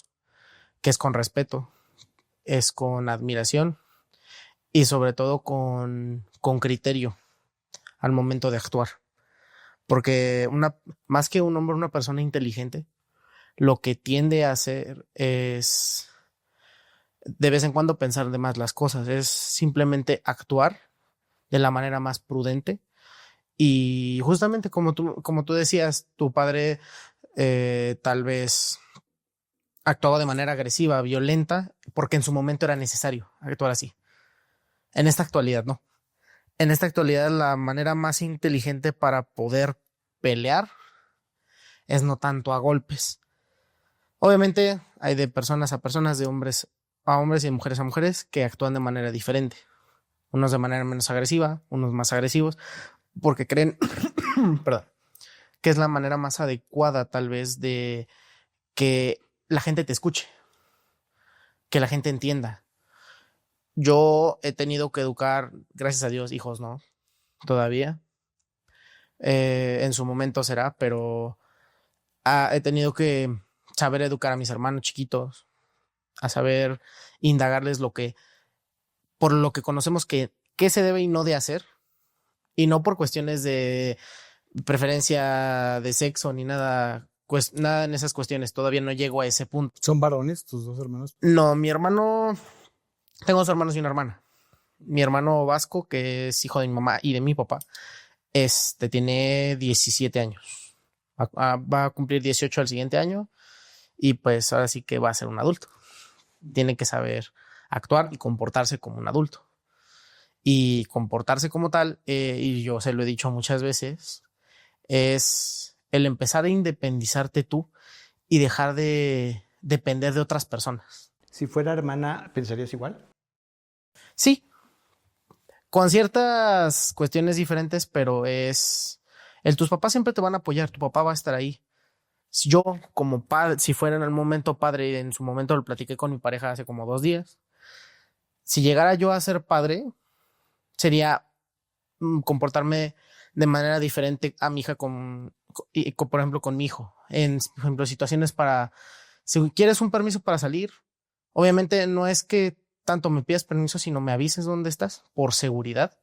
que es con respeto, es con admiración y sobre todo con criterio al momento de actuar. Porque más que un hombre, una persona inteligente, lo que tiende a hacer es de vez en cuando pensar de más las cosas, es simplemente actuar de la manera más prudente Y justamente como tú decías, tu padre tal vez actuaba de manera agresiva, violenta, porque en su momento era necesario actuar así. En esta actualidad no. En esta actualidad la manera más inteligente para poder pelear es no tanto a golpes. Obviamente hay de personas a personas, de hombres a hombres y de mujeres a mujeres que actúan de manera diferente. Unos de manera menos agresiva, unos más agresivos, porque creen perdón, que es la manera más adecuada tal vez de que la gente te escuche, que la gente entienda. Yo he tenido que educar, gracias a Dios, hijos, ¿no? Todavía. En su momento será, pero he tenido que saber educar a mis hermanos chiquitos, a saber indagarles por lo que conocemos que qué se debe y no de hacer, y no por cuestiones de preferencia de sexo ni nada, pues nada en esas cuestiones. Todavía no llego a ese punto. ¿Son varones tus dos hermanos? No, tengo dos hermanos y una hermana. Mi hermano Vasco, que es hijo de mi mamá y de mi papá, tiene 17 años. Va a cumplir 18 el siguiente año y pues ahora sí que va a ser un adulto. Tiene que saber actuar y comportarse como un adulto. Y comportarse como tal, y yo se lo he dicho muchas veces, es el empezar a independizarte tú y dejar de depender de otras personas. Si fuera hermana, ¿pensarías igual? Sí, con ciertas cuestiones diferentes, pero tus papás siempre te van a apoyar, tu papá va a estar ahí. Si yo como padre, si fuera en el momento padre, en su momento lo platiqué con mi pareja hace como 2 días, si llegara yo a ser padre, sería comportarme de manera diferente a mi hija por ejemplo, con mi hijo. Por ejemplo, situaciones si quieres un permiso para salir, obviamente no es que tanto me pidas permiso, sino me avises dónde estás, por seguridad.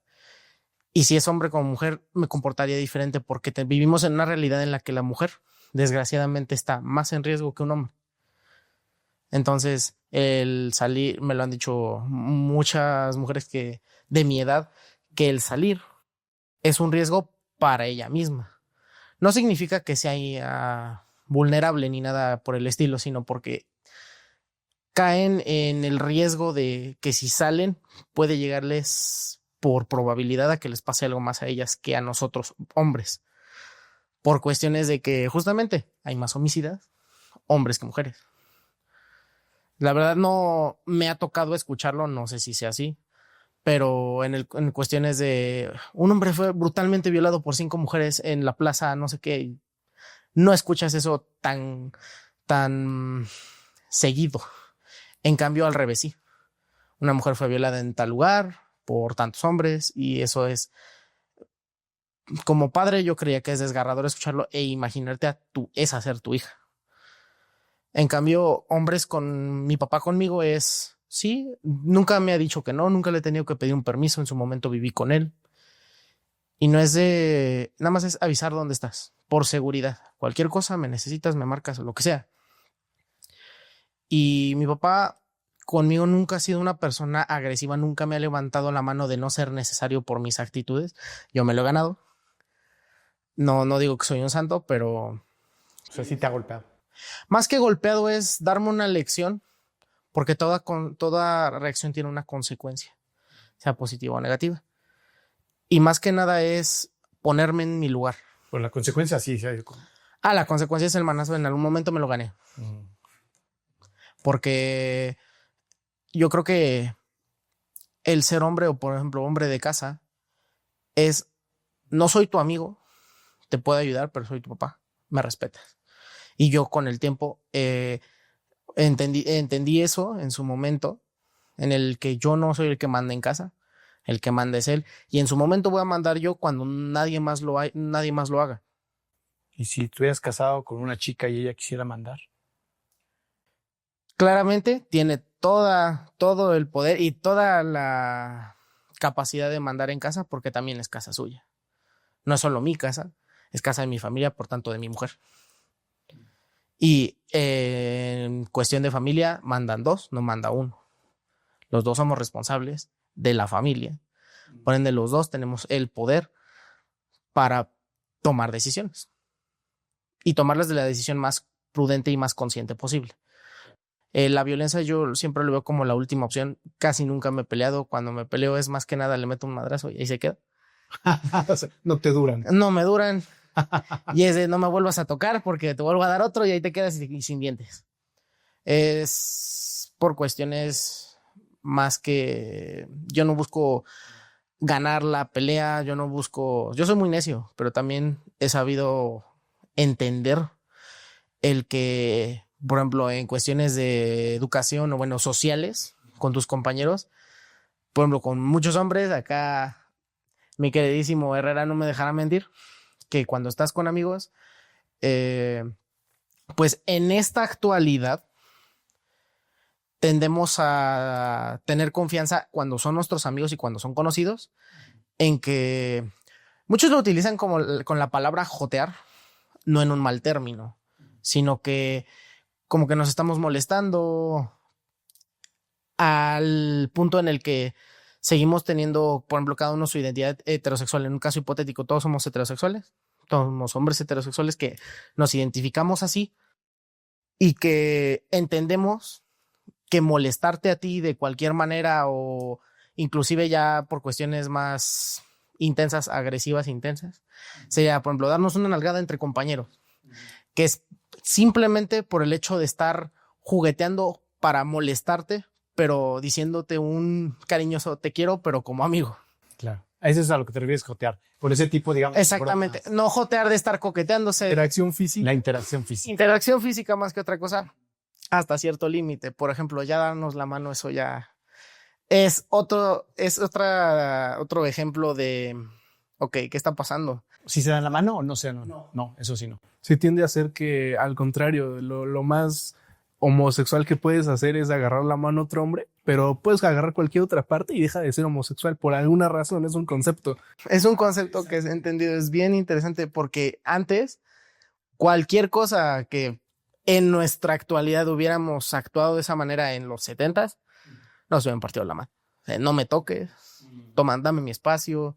Y si es hombre como mujer, me comportaría diferente porque vivimos en una realidad en la que la mujer, desgraciadamente, está más en riesgo que un hombre. Entonces, el salir, me lo han dicho muchas mujeres de mi edad, que el salir es un riesgo para ella misma. No significa que sea vulnerable ni nada por el estilo, sino porque caen en el riesgo de que si salen puede llegarles por probabilidad a que les pase algo más a ellas que a nosotros hombres, por cuestiones de que justamente hay más homicidas hombres que mujeres. La verdad no me ha tocado escucharlo, no sé si sea así, pero en cuestiones de un hombre fue brutalmente violado por 5 mujeres en la plaza, no sé qué, no escuchas eso tan seguido. En cambio, al revés, sí. Una mujer fue violada en tal lugar por tantos hombres y eso es, como padre yo creía que es desgarrador escucharlo e imaginarte esa ser tu hija. En cambio, hombres con mi papá conmigo sí, nunca me ha dicho que no, nunca le he tenido que pedir un permiso, en su momento viví con él. Y no es nada más es avisar dónde estás, por seguridad. Cualquier cosa me necesitas, me marcas o lo que sea. Y mi papá conmigo nunca ha sido una persona agresiva, nunca me ha levantado la mano de no ser necesario por mis actitudes. Yo me lo he ganado. No digo que soy un santo, pero... O sea, sí te ha golpeado. Más que golpeado es darme una lección, porque toda reacción tiene una consecuencia, sea positiva o negativa. Y más que nada es ponerme en mi lugar. Por la consecuencia, sí. La consecuencia es el manazo. En algún momento me lo gané. Porque yo creo que el ser hombre, o por ejemplo hombre de casa, no soy tu amigo, te puedo ayudar, pero soy tu papá, me respetas. Y yo con el tiempo entendí eso en su momento, en el que yo no soy el que manda en casa, el que manda es él, y en su momento voy a mandar yo cuando nadie más lo haga. ¿Y si estuvieras casado con una chica y ella quisiera mandar? Claramente tiene todo el poder y toda la capacidad de mandar en casa, porque también es casa suya. No es solo mi casa, es casa de mi familia, por tanto de mi mujer. Y en cuestión de familia mandan 2, no manda 1. Los 2 somos responsables de la familia. Por ende, los 2 tenemos el poder para tomar decisiones y tomarlas de la decisión más prudente y más consciente posible. La violencia yo siempre lo veo como la última opción. Casi nunca me he peleado. Cuando me peleo es más que nada le meto un madrazo y ahí se queda. O sea, no te duran. No me duran. Y es de no me vuelvas a tocar porque te vuelvo a dar otro y ahí te quedas sin dientes. Es por cuestiones más que yo no busco ganar la pelea, yo soy muy necio, pero también he sabido entender el que, por ejemplo, en cuestiones de educación o bueno, sociales con tus compañeros, por ejemplo, con muchos hombres, acá mi queridísimo Herrera no me dejará mentir, que cuando estás con amigos, pues en esta actualidad tendemos a tener confianza cuando son nuestros amigos y cuando son conocidos, en que muchos lo utilizan como con la palabra jotear, no en un mal término, sino que como que nos estamos molestando al punto en el que seguimos teniendo, por ejemplo, cada uno su identidad heterosexual. En un caso hipotético, todos somos heterosexuales, todos somos hombres heterosexuales que nos identificamos así y que entendemos que molestarte a ti de cualquier manera o inclusive ya por cuestiones más intensas, agresivas, intensas, sería, por ejemplo, darnos una nalgada entre compañeros, que es simplemente por el hecho de estar jugueteando para molestarte, pero diciéndote un cariñoso te quiero, pero como amigo. Claro. Eso es a lo que te refieres jotear. Por ese tipo, digamos. Exactamente. No jotear de estar coqueteándose. Interacción física. La interacción física. Interacción física más que otra cosa, hasta cierto límite. Por ejemplo, ya darnos la mano, eso ya es otro ejemplo de, ok, ¿qué está pasando? Si se dan la mano o no se dan. No, eso sí no. Se tiende a hacer que, al contrario, lo más homosexual que puedes hacer es agarrar la mano a otro hombre, pero puedes agarrar cualquier otra parte y deja de ser homosexual por alguna razón. Es un concepto. Es un concepto que he entendido, es bien interesante porque antes cualquier cosa que en nuestra actualidad hubiéramos actuado de esa manera en los 70s, nos hubieran partido la mano. O sea, no me toques, toma, dame mi espacio,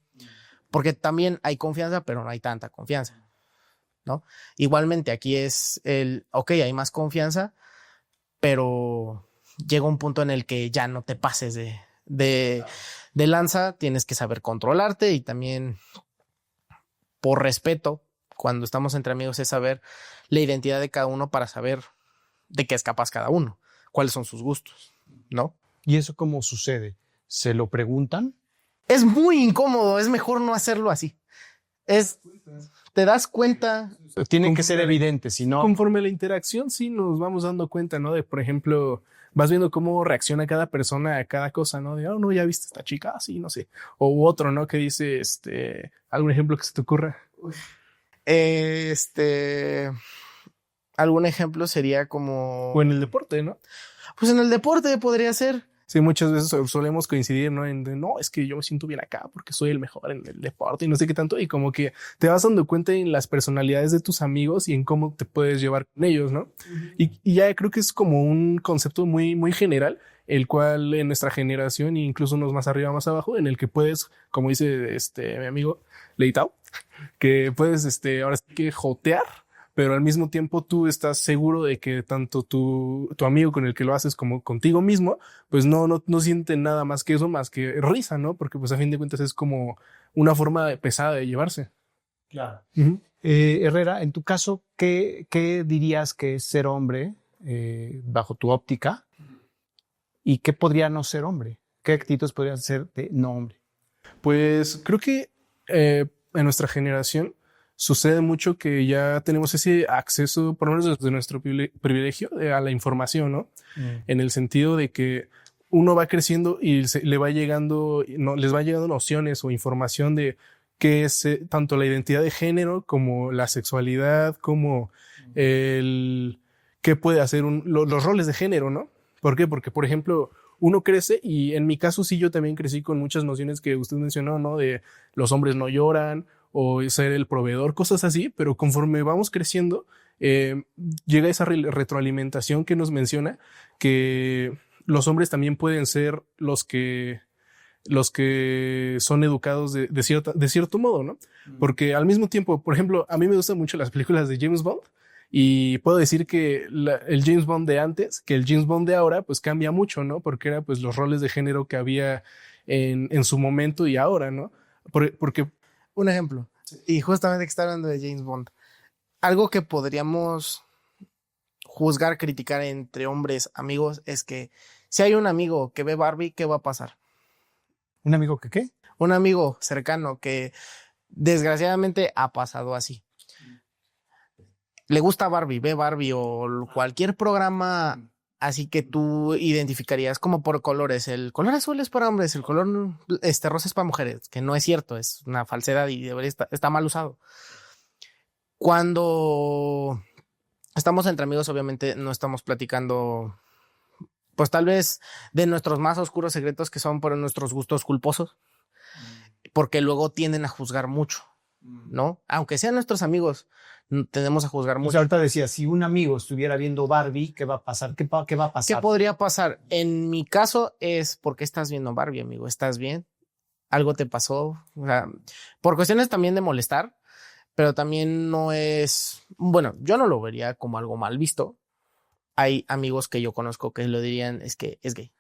porque también hay confianza, pero no hay tanta confianza, ¿no? Igualmente aquí es ok, hay más confianza, pero llega un punto en el que ya no te pases de lanza, tienes que saber controlarte y también por respeto, cuando estamos entre amigos, es saber la identidad de cada uno para saber de qué es capaz cada uno, cuáles son sus gustos, ¿no? ¿Y eso cómo sucede? ¿Se lo preguntan? Es muy incómodo, es mejor no hacerlo así. Te das cuenta. Tiene que ser evidente, si no. Conforme a la interacción, sí nos vamos dando cuenta, ¿no? De, por ejemplo, vas viendo cómo reacciona cada persona a cada cosa, ¿no? De, oh, no, ya viste esta chica, así, no sé. O otro, ¿no? Que dice, algún ejemplo que se te ocurra. Algún ejemplo sería como... O en el deporte, ¿no? Pues en el deporte podría ser. Sí, muchas veces solemos coincidir, ¿no? No, es que yo me siento bien acá porque soy el mejor en el deporte y no sé qué tanto. Y como que te vas dando cuenta en las personalidades de tus amigos y en cómo te puedes llevar con ellos, ¿no? Uh-huh. Y ya creo que es como un concepto muy, muy general, el cual en nuestra generación, e incluso unos más arriba, más abajo, en el que puedes, como dice mi amigo Leitao, que puedes ahora sí que jotear, pero al mismo tiempo tú estás seguro de que tanto tu amigo con el que lo haces como contigo mismo, pues no sienten nada más que eso, más que risa, ¿no? Porque pues a fin de cuentas es como una forma pesada de llevarse. Claro. Uh-huh. Herrera, en tu caso, ¿qué dirías que es ser hombre bajo tu óptica? ¿Y qué podría no ser hombre? ¿Qué actitudes podrían ser de no hombre? Pues creo que en nuestra generación sucede mucho que ya tenemos ese acceso, por lo menos desde nuestro privilegio, a la información, ¿no? En el sentido de que uno va creciendo y les va llegando nociones o información de qué es tanto la identidad de género como la sexualidad, como qué puede hacer los roles de género, ¿no? ¿Por qué? Porque, por ejemplo, uno crece y en mi caso sí, yo también crecí con muchas nociones que usted mencionó, ¿no? De los hombres no lloran, o ser el proveedor, cosas así, pero conforme vamos creciendo, llega esa retroalimentación que nos menciona que los hombres también pueden ser los que los que son educados de cierto modo, ¿no? Porque al mismo tiempo, por ejemplo, a mí me gustan mucho las películas de James Bond y puedo decir que el James Bond de antes, que el James Bond de ahora, pues cambia mucho, ¿no? Porque era pues los roles de género que había en su momento y ahora, ¿no? Porque Un ejemplo. Y justamente que está hablando de James Bond. Algo que podríamos juzgar, criticar entre hombres, amigos, es que si hay un amigo que ve Barbie, ¿qué va a pasar? ¿Un amigo que qué? Un amigo cercano que desgraciadamente ha pasado así. Le gusta Barbie, ve Barbie o cualquier programa así que tú identificarías como por colores. El color azul es para hombres, el color rosa es para mujeres, que no es cierto, es una falsedad y está mal usado. Cuando estamos entre amigos, obviamente no estamos platicando, pues tal vez de nuestros más oscuros secretos que son por nuestros gustos culposos, porque luego tienden a juzgar mucho, ¿no? Aunque sean nuestros amigos, tendemos a juzgar O mucho. sea, ahorita decía, si un amigo estuviera viendo Barbie, ¿qué va a pasar? ¿Qué va a pasar? ¿Qué podría pasar? En mi caso es, ¿por qué estás viendo Barbie, amigo? ¿Estás bien? ¿Algo te pasó? O sea, por cuestiones también de molestar, pero también no es... Bueno, yo no lo vería como algo mal visto. Hay amigos que yo conozco que lo dirían, es que es gay.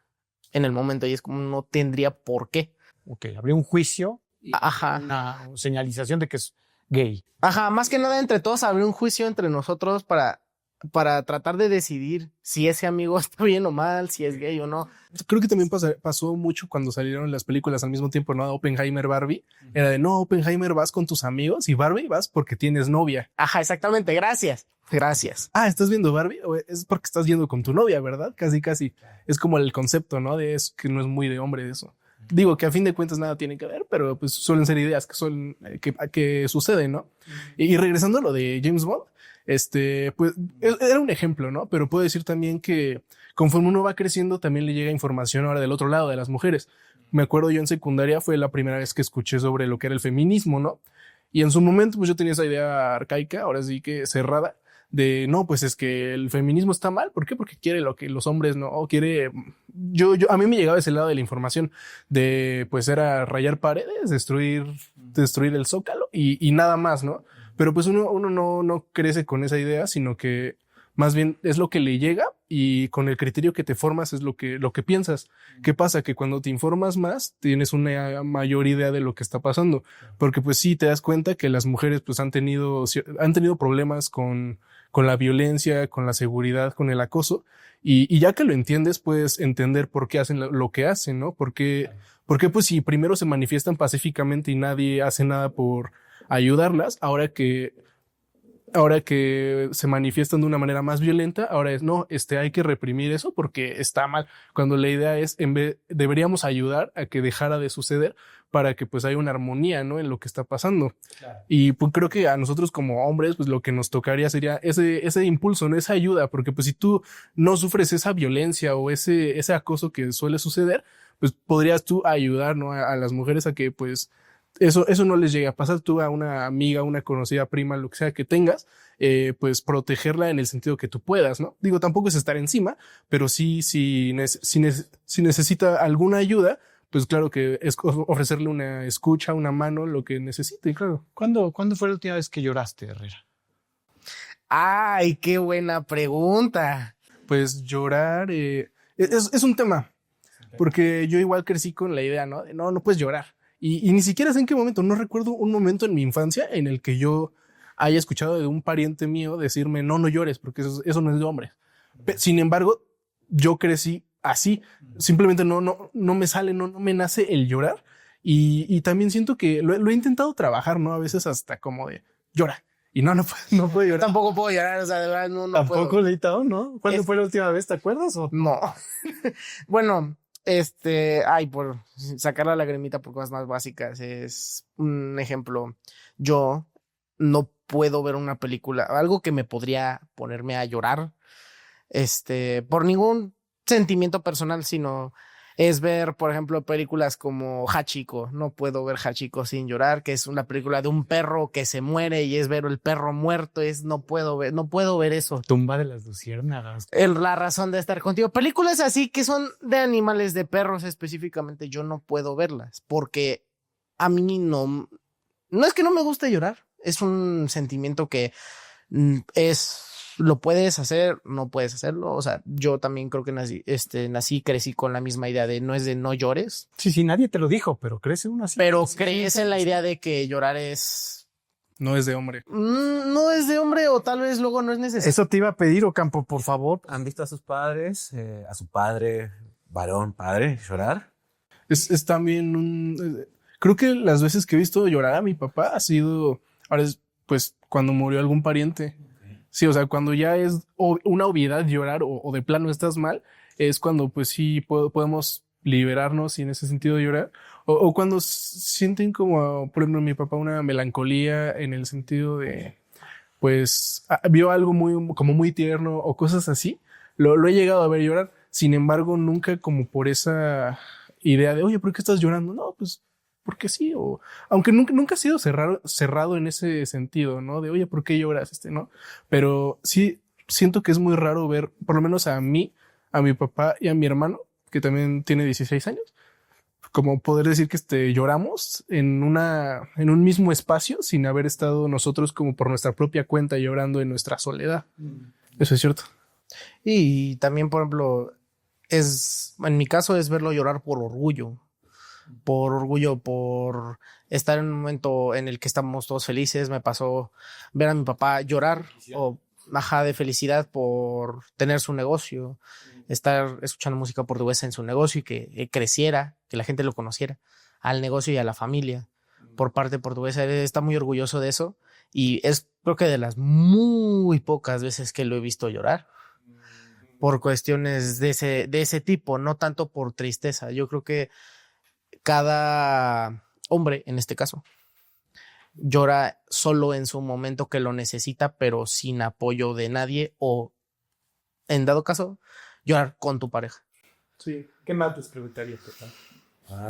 En el momento, y es como no tendría por qué. Ok, habría un juicio, Ajá. una señalización de que es gay. Ajá, más que nada entre todos habría un juicio entre nosotros para tratar de decidir si ese amigo está bien o mal, si es gay o no. creo que también pasó mucho cuando salieron las películas al mismo tiempo, ¿no? Oppenheimer, Barbie. Era de, no, Oppenheimer vas con tus amigos y Barbie vas porque tienes novia. Ajá, exactamente, gracias. Ah, ¿estás viendo Barbie? O es porque estás viendo con tu novia, ¿verdad? Casi, casi. Es como el concepto, ¿no? De eso, que no es muy de hombre eso. Digo que a fin de cuentas nada tiene que ver, pero pues suelen ser ideas que suceden, ¿no? Y regresando a lo de James Bond, pues era un ejemplo, ¿no? Pero puedo decir también que conforme uno va creciendo también le llega información ahora del otro lado, de las mujeres. Me acuerdo yo en secundaria fue la primera vez que escuché sobre lo que era el feminismo, ¿no? Y en su momento pues yo tenía esa idea arcaica, ahora sí que cerrada, de no, pues es que el feminismo está mal. ¿Por qué? Porque quiere lo que los hombres no, o quiere. A mí me llegaba ese lado de la información de pues era rayar paredes, destruir el zócalo y nada más, ¿no? Pero pues uno no crece con esa idea, sino que más bien es lo que le llega y con el criterio que te formas es lo que piensas. ¿Qué pasa? Que cuando te informas más, tienes una mayor idea de lo que está pasando. Porque pues sí, te das cuenta que las mujeres pues han tenido problemas con la violencia, con la seguridad, con el acoso. Y ya que lo entiendes, puedes entender por qué hacen lo que hacen, ¿no? Porque pues si primero se manifiestan pacíficamente y nadie hace nada por ayudarlas, ahora que se manifiestan de una manera más violenta, ahora es no, hay que reprimir eso porque está mal. Cuando la idea es, deberíamos ayudar a que dejara de suceder para que pues haya una armonía, ¿no? En lo que está pasando. Claro. Y pues creo que a nosotros como hombres, pues lo que nos tocaría sería ese impulso, ¿no? Esa ayuda, porque pues si tú no sufres esa violencia o ese acoso que suele suceder, pues podrías tú ayudar, ¿no? A las mujeres a que pues eso no les llega a pasar. Tú a una amiga, una conocida prima, lo que sea que tengas, pues protegerla en el sentido que tú puedas, ¿no? Digo, tampoco es estar encima, pero sí, si necesita alguna ayuda, pues claro que es ofrecerle una escucha, una mano, lo que necesite, claro. ¿Cuándo fue la última vez que lloraste, Herrera? Ay, qué buena pregunta. Pues llorar es un tema, porque yo igual crecí con la idea, ¿no? De no puedes llorar. Y ni siquiera sé en qué momento, no recuerdo un momento en mi infancia en el que yo haya escuchado de un pariente mío decirme no llores porque eso no es de hombre. Sin embargo, yo crecí así, simplemente no me sale, no me nace el llorar y también siento que lo he intentado trabajar, ¿no? A veces hasta como de llora y no puedo llorar. Tampoco puedo llorar, o sea, de verdad no ¿Tampoco puedo. Leitao, no? ¿Cuándo fue la última vez? ¿Te acuerdas? ¿O? No. Bueno, por sacar la lagrimita por cosas más básicas, es un ejemplo. Yo no puedo ver una película, algo que me podría ponerme a llorar, por ningún sentimiento personal, sino Es ver, por ejemplo, películas como Hachiko. No puedo ver Hachiko sin llorar, que es una película de un perro que se muere y es ver el perro muerto. No puedo ver eso. Tumba de las luciérnagas. La razón de estar contigo. Películas así que son de animales, de perros específicamente, yo no puedo verlas porque a mí no es que no me guste llorar. Es un sentimiento que lo puedes hacer, no puedes hacerlo. O sea, yo también creo que crecí con la misma idea de no llores. Sí, nadie te lo dijo, pero crece uno así. Pero crees en la idea de que llorar No es de hombre. no es de hombre o tal vez luego no es necesario. Eso te iba a pedir, Ocampo, por favor. ¿Han visto a sus padres, a su padre, varón, padre, llorar? Es también creo que las veces que he visto llorar a mi papá ha sido, ahora es, pues, cuando murió algún pariente. Sí, o sea, cuando ya es una obviedad llorar o de plano estás mal, es cuando pues sí podemos liberarnos y en ese sentido llorar. O cuando sienten como, por ejemplo, mi papá una melancolía en el sentido de, pues, vio algo como muy tierno o cosas así. Lo he llegado a ver llorar. Sin embargo, nunca como por esa idea de, oye, ¿por qué estás llorando? No, pues, porque sí, aunque nunca ha sido cerrado en ese sentido, ¿no? De, oye, ¿por qué lloras? ¿No? Pero sí siento que es muy raro ver, por lo menos a mí, a mi papá y a mi hermano, que también tiene 16 años, como poder decir que lloramos en un mismo espacio sin haber estado nosotros como por nuestra propia cuenta llorando en nuestra soledad. Eso es cierto. Y también, por ejemplo, en mi caso es verlo llorar por orgullo, por estar en un momento en el que estamos todos felices. Me pasó ver a mi papá llorar de felicidad por tener su negocio, estar escuchando música portuguesa en su negocio y que creciera, que la gente lo conociera, al negocio y a la familia por parte portuguesa. Él está muy orgulloso de eso y es creo que de las muy pocas veces que lo he visto llorar por cuestiones de ese tipo, no tanto por tristeza. Yo creo que cada hombre, en este caso, llora solo en su momento que lo necesita, pero sin apoyo de nadie o, en dado caso, llorar con tu pareja. Sí. ¿Qué más les preguntaría?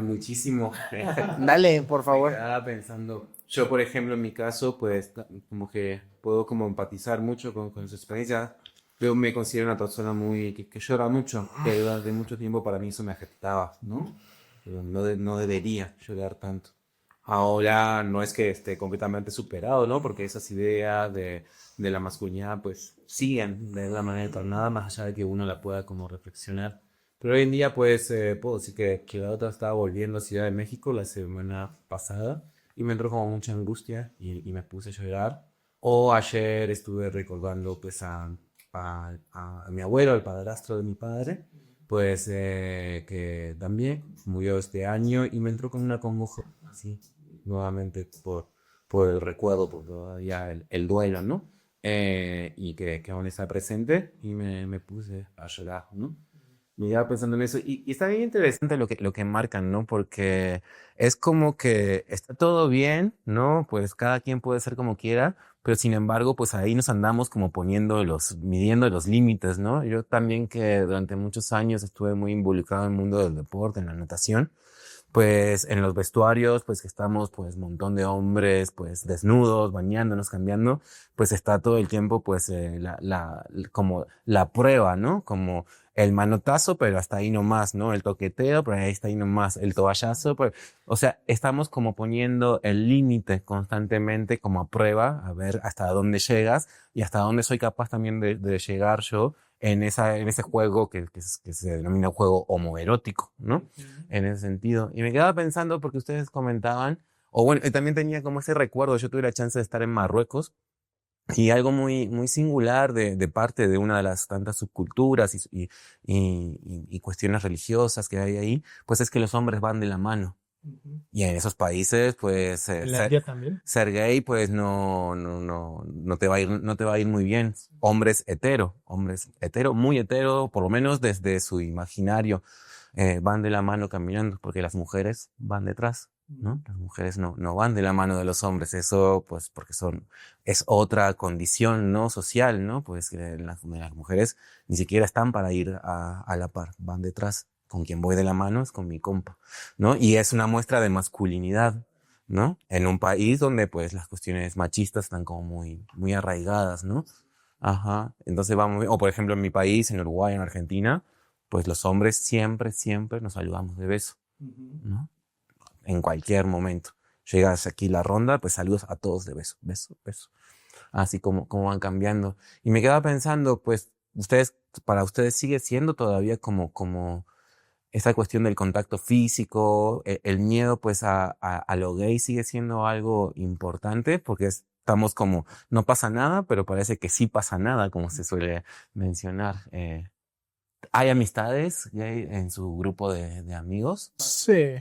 Muchísimo. Dale, por favor. Estaba pensando, yo por ejemplo en mi caso, pues como que puedo como empatizar mucho con su experiencia. Yo me considero una persona que llora mucho, que durante mucho tiempo para mí eso me afectaba, ¿no? Pero no debería llorar tanto. Ahora no es que esté completamente superado, ¿no? Porque esas ideas de la masculinidad pues siguen de una manera determinada, más allá de que uno la pueda como reflexionar. Pero hoy en día pues puedo decir que la otra estaba volviendo a Ciudad de México la semana pasada y me entró como mucha angustia y me puse a llorar. O ayer estuve recordando pues a mi abuelo, el padrastro de mi padre, pues que también murió este año y me entró con una congoja así nuevamente por el recuerdo, por todavía el duelo, ¿no? Y que aún está presente y me puse a llorar, ¿no? Me iba pensando en eso y está bien interesante lo que marcan, ¿no? Porque es como que está todo bien, ¿no? Pues cada quien puede ser como quiera, pero sin embargo, pues ahí nos andamos como midiendo los límites, ¿no? Yo también que durante muchos años estuve muy involucrado en el mundo del deporte, en la natación, pues en los vestuarios, pues que estamos pues un montón de hombres pues desnudos, bañándonos, cambiando, pues está todo el tiempo pues como la prueba, ¿no? Como el manotazo, pero hasta ahí nomás, ¿no? El toqueteo, pero ahí está ahí nomás. El toballazo, pero, o sea, estamos como poniendo el límite constantemente como a prueba, a ver hasta dónde llegas y hasta dónde soy capaz también de llegar yo en ese juego que se denomina juego homoerótico, ¿no? En ese sentido. Y me quedaba pensando porque ustedes comentaban, o bueno, también tenía como ese recuerdo, yo tuve la chance de estar en Marruecos y algo muy, muy singular de parte de una de las tantas subculturas y cuestiones religiosas que hay ahí, pues es que los hombres van de la mano. Y en esos países, pues, ¿En la India también? ser gay, pues no te va a ir muy bien. Hombres hetero, muy hetero, por lo menos desde su imaginario, van de la mano caminando, porque las mujeres van detrás, ¿no? Las mujeres no van de la mano de los hombres, eso, pues, porque es otra condición, ¿no? Social, ¿no? Pues que las mujeres ni siquiera están para ir a la par, van detrás. con quien voy de la mano es con mi compa, ¿no? Y es una muestra de masculinidad, ¿no? En un país donde pues las cuestiones machistas están como muy, muy arraigadas, ¿no? Ajá. Entonces vamos, o por ejemplo en mi país, en Uruguay, en Argentina, pues los hombres siempre, siempre nos saludamos de beso, ¿no? En cualquier momento. Llegas aquí la ronda, pues saludos a todos de beso, beso, beso. Así como van cambiando. Y me quedaba pensando, pues, para ustedes sigue siendo todavía como esa cuestión del contacto físico, el miedo, pues, a lo gay sigue siendo algo importante, porque estamos como, no pasa nada, pero parece que sí pasa nada, como se suele mencionar. ¿Hay amistades gay en su grupo de amigos? Sí,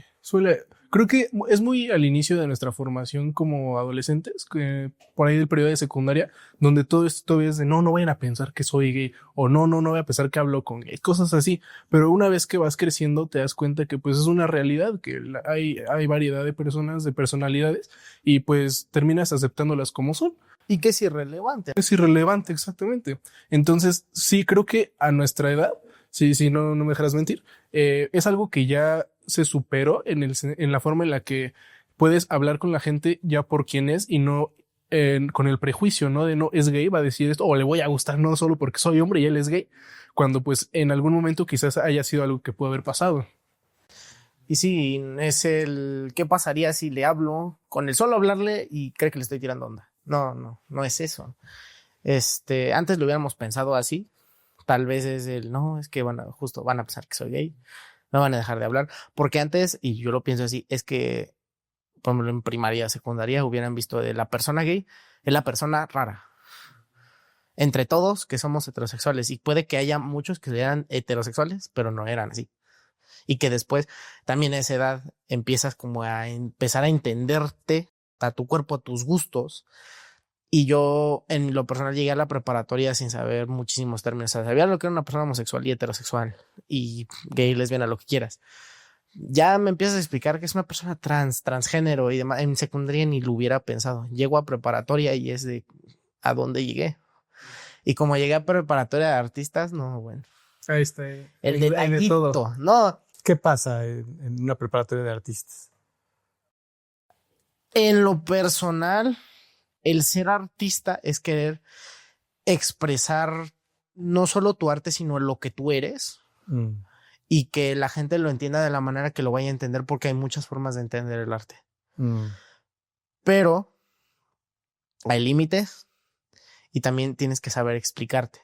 creo que es muy al inicio de nuestra formación como adolescentes, que por ahí del periodo de secundaria, donde todo esto todavía es de no vayan a pensar que soy gay, o no voy a pensar que hablo con gay, cosas así. Pero una vez que vas creciendo, te das cuenta que pues es una realidad, que hay variedad de personas, de personalidades, y pues terminas aceptándolas como son. Y que es irrelevante. Es irrelevante, exactamente. Entonces, sí, creo que a nuestra edad, sí, no me dejarás mentir, es algo que ya se superó en la forma en la que puedes hablar con la gente ya por quien es y no con el prejuicio, ¿no? De no es gay, va a decir esto, o le voy a gustar no solo porque soy hombre y él es gay, cuando pues en algún momento quizás haya sido algo que pudo haber pasado. Y sí, es ¿qué pasaría si le hablo con el solo hablarle y cree que le estoy tirando onda? No es eso. Antes lo hubiéramos pensado así. Tal vez es es que justo van a pensar que soy gay. No van a dejar de hablar. Porque antes, y yo lo pienso así, es que, por ejemplo, en primaria, secundaria, hubieran visto de la persona gay, es la persona rara. Entre todos que somos heterosexuales. Y puede que haya muchos que eran heterosexuales, pero no eran así. Y que después, también a esa edad, empiezas como a empezar a entenderte a tu cuerpo, a tus gustos. Y yo, en lo personal, llegué a la preparatoria sin saber muchísimos términos. O sea, sabía lo que era una persona homosexual y heterosexual, y gay, lesbiana, lo que quieras. Ya me empiezas a explicar que es una persona transgénero y demás. En secundaria ni lo hubiera pensado. Llego a preparatoria y es de ¿a dónde llegué? Y como llegué a preparatoria de artistas, no, bueno. Ahí está. El Hay de todo. detallito, ¿no? ¿Qué pasa en una preparatoria de artistas? En lo personal, el ser artista es querer expresar no solo tu arte, sino lo que tú eres, y que la gente lo entienda de la manera que lo vaya a entender, porque hay muchas formas de entender el arte. Pero hay límites y también tienes que saber explicarte.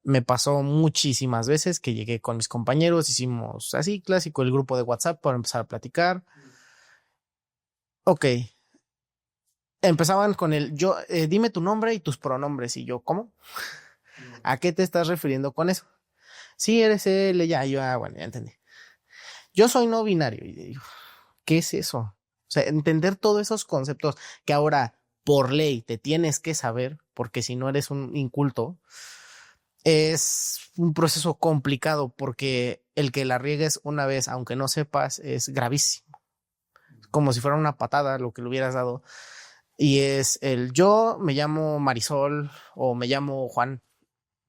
Me pasó muchísimas veces que llegué con mis compañeros, hicimos así, clásico, el grupo de WhatsApp para empezar a platicar. Ok. Empezaban con dime tu nombre y tus pronombres. Y yo, ¿cómo? ¿A qué te estás refiriendo con eso? Sí, eres él, ella. Yo, bueno, ya entendí. Yo soy no binario. Y digo, ¿qué es eso? O sea, entender todos esos conceptos que ahora por ley te tienes que saber, porque si no eres un inculto, es un proceso complicado, porque el que la riegues una vez, aunque no sepas, es gravísimo. Como si fuera una patada lo que le hubieras dado. Y es yo me llamo Marisol o me llamo Juan,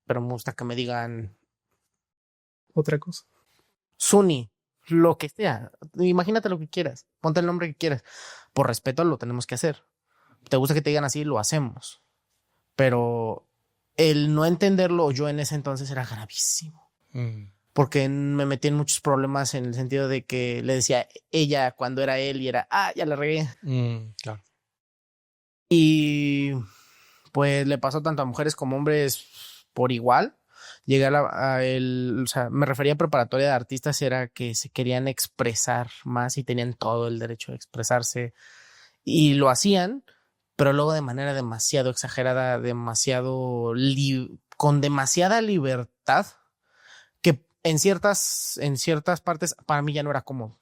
pero me gusta que me digan Otra cosa. Suni, lo que sea. Imagínate lo que quieras, ponte el nombre que quieras. Por respeto lo tenemos que hacer. ¿Te gusta que te digan así? Lo hacemos. Pero el no entenderlo yo en ese entonces era gravísimo. Porque me metí en muchos problemas en el sentido de que le decía ella cuando era él y era, ya la regué. Claro. Y pues le pasó tanto a mujeres como hombres por igual. Llegué o sea, me refería a preparatoria de artistas, era que se querían expresar más y tenían todo el derecho de expresarse y lo hacían, pero luego de manera demasiado exagerada, con demasiada libertad, que en ciertas partes para mí ya no era cómodo.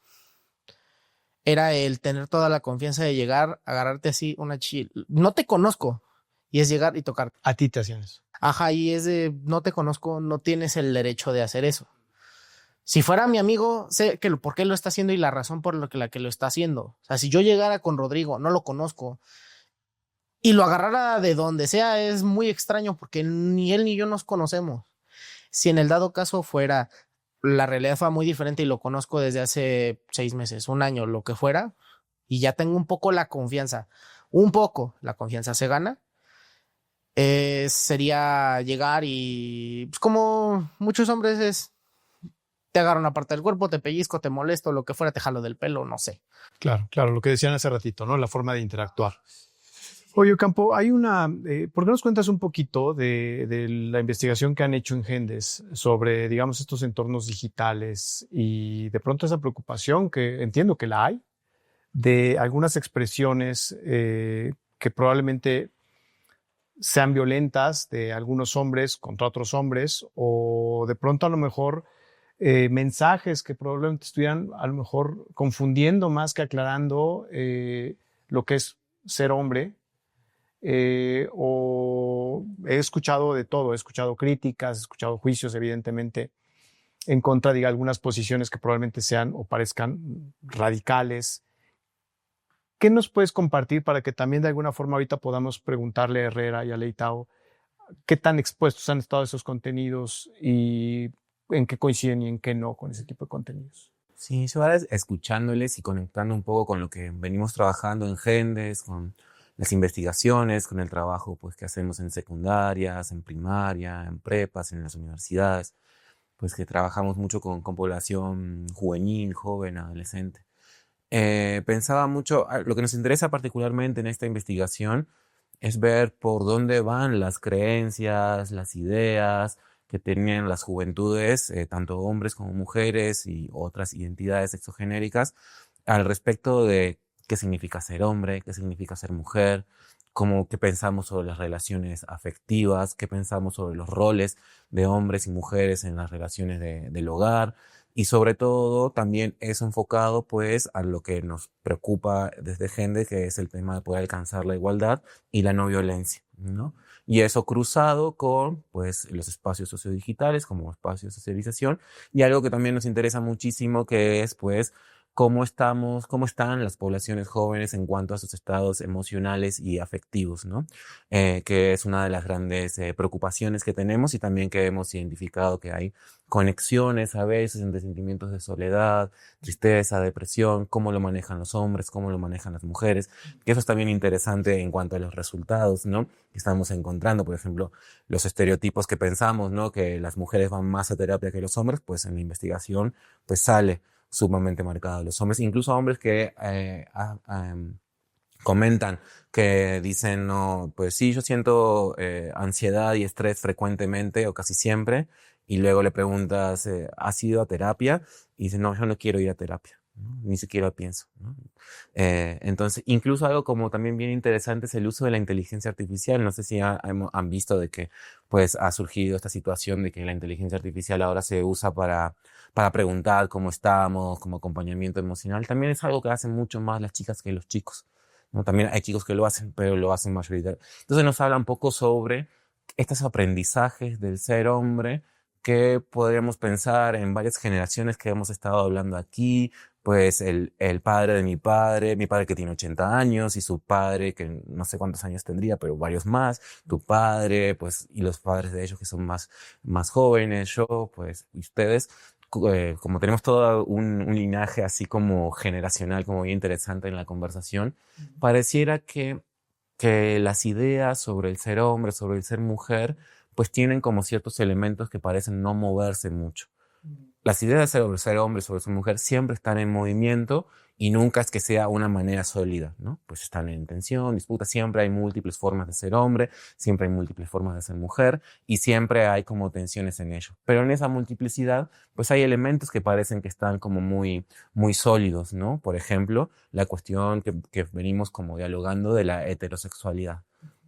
Era el tener toda la confianza de llegar, agarrarte así una no te conozco, y es llegar y tocarte. A ti te hacían eso. Ajá, y es de no te conozco, no tienes el derecho de hacer eso. Si fuera mi amigo, sé que por qué lo está haciendo y la razón por la que lo está haciendo. O sea, si yo llegara con Rodrigo, no lo conozco, y lo agarrara de donde sea, es muy extraño porque ni él ni yo nos conocemos. Si en el dado caso fuera la realidad fue muy diferente y lo conozco desde hace 6 meses, un año, lo que fuera, y ya tengo un poco la confianza. La confianza se gana. Sería llegar y, pues, como muchos hombres te agarro una parte del cuerpo, te pellizco, te molesto, lo que fuera, te jalo del pelo, no sé. Claro, claro, lo que decían hace ratito, ¿no? La forma de interactuar. Oye, Ocampo, hay ¿por qué nos cuentas un poquito de la investigación que han hecho en Gendes sobre, digamos, estos entornos digitales y de pronto esa preocupación que entiendo que la hay, de algunas expresiones que probablemente sean violentas de algunos hombres contra otros hombres o de pronto a lo mejor mensajes que probablemente estuvieran a lo mejor confundiendo más que aclarando lo que es ser hombre? O he escuchado de todo, he escuchado críticas, he escuchado juicios, evidentemente, en contra de algunas posiciones que probablemente sean o parezcan radicales. ¿Qué nos puedes compartir para que también de alguna forma ahorita podamos preguntarle a Herrera y a Leitao qué tan expuestos han estado esos contenidos y en qué coinciden y en qué no con ese tipo de contenidos? Sí, yo ahora escuchándoles y conectando un poco con lo que venimos trabajando en Gendes, con las investigaciones, con el trabajo pues, que hacemos en secundarias, en primaria, en prepas, en las universidades, pues que trabajamos mucho con población juvenil, joven, adolescente. Pensaba mucho, lo que nos interesa particularmente en esta investigación es ver por dónde van las creencias, las ideas que tienen las juventudes, tanto hombres como mujeres y otras identidades sexogenéricas, al respecto de qué significa ser hombre, qué significa ser mujer, qué pensamos sobre las relaciones afectivas, qué pensamos sobre los roles de hombres y mujeres en las relaciones del hogar. Y sobre todo también es enfocado pues a lo que nos preocupa desde Gende, que es el tema de poder alcanzar la igualdad y la no violencia, ¿no? Y eso cruzado con pues los espacios sociodigitales como espacios de socialización y algo que también nos interesa muchísimo que es pues cómo están las poblaciones jóvenes en cuanto a sus estados emocionales y afectivos, ¿no? Que es una de las grandes preocupaciones que tenemos y también que hemos identificado que hay conexiones a veces entre sentimientos de soledad, tristeza, depresión, cómo lo manejan los hombres, cómo lo manejan las mujeres, que eso es también interesante en cuanto a los resultados, ¿no? Que estamos encontrando, por ejemplo, los estereotipos que pensamos, ¿no? Que las mujeres van más a terapia que los hombres, pues en la investigación pues sale sumamente marcado. Los hombres, incluso hombres que comentan, que dicen, no, pues sí, yo siento ansiedad y estrés frecuentemente o casi siempre, y luego le preguntas, ¿has ido a terapia? Y dice, no, yo no quiero ir a terapia, ¿no? Ni siquiera pienso, ¿no? Entonces, incluso algo como también bien interesante es el uso de la inteligencia artificial. No sé si han visto de que pues ha surgido esta situación de que la inteligencia artificial ahora se usa para preguntar cómo estamos, como acompañamiento emocional. También es algo que hacen mucho más las chicas que los chicos, ¿no? También hay chicos que lo hacen, pero lo hacen mayoritariamente. Entonces nos habla un poco sobre estos aprendizajes del ser hombre que podríamos pensar en varias generaciones que hemos estado hablando aquí, pues el padre de mi padre que tiene 80 años y su padre que no sé cuántos años tendría, pero varios más, tu padre, pues, y los padres de ellos que son más jóvenes, yo, pues, y ustedes, como tenemos todo un linaje así como generacional, como bien interesante en la conversación, pareciera que las ideas sobre el ser hombre, sobre el ser mujer, pues tienen como ciertos elementos que parecen no moverse mucho. Las ideas sobre ser hombre, sobre ser mujer, siempre están en movimiento y nunca es que sea una manera sólida, ¿no? Pues están en tensión, disputa, siempre hay múltiples formas de ser hombre, siempre hay múltiples formas de ser mujer y siempre hay como tensiones en ello. Pero en esa multiplicidad, pues hay elementos que parecen que están como muy, muy sólidos, ¿no? Por ejemplo, la cuestión que venimos como dialogando de la heterosexualidad,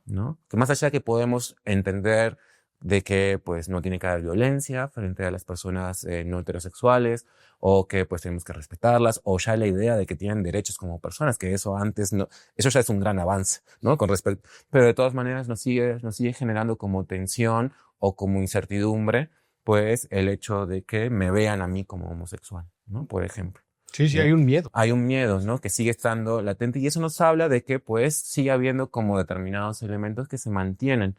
¿no? Que más allá que podemos entender de que pues no tiene que haber violencia frente a las personas no heterosexuales o que pues tenemos que respetarlas o ya la idea de que tienen derechos como personas, que eso antes no, eso ya es un gran avance, ¿no? Con respecto, pero de todas maneras nos sigue generando como tensión o como incertidumbre pues el hecho de que me vean a mí como homosexual, ¿no? Por ejemplo. Sí, sí, ¿No? hay un miedo. Hay un miedo, ¿no? Que sigue estando latente y eso nos habla de que pues sigue habiendo como determinados elementos que se mantienen.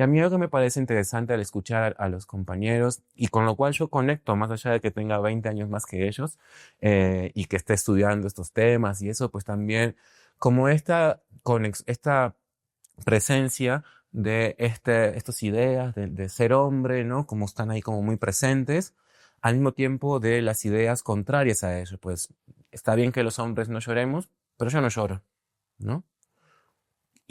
Y a mí algo que me parece interesante al escuchar a los compañeros y con lo cual yo conecto, más allá de que tenga 20 años más que ellos y que esté estudiando estos temas y eso, pues también como esta presencia de estas ideas de ser hombre, ¿no? Como están ahí como muy presentes, al mismo tiempo de las ideas contrarias a eso. Pues está bien que los hombres no lloremos, pero yo no lloro, ¿no?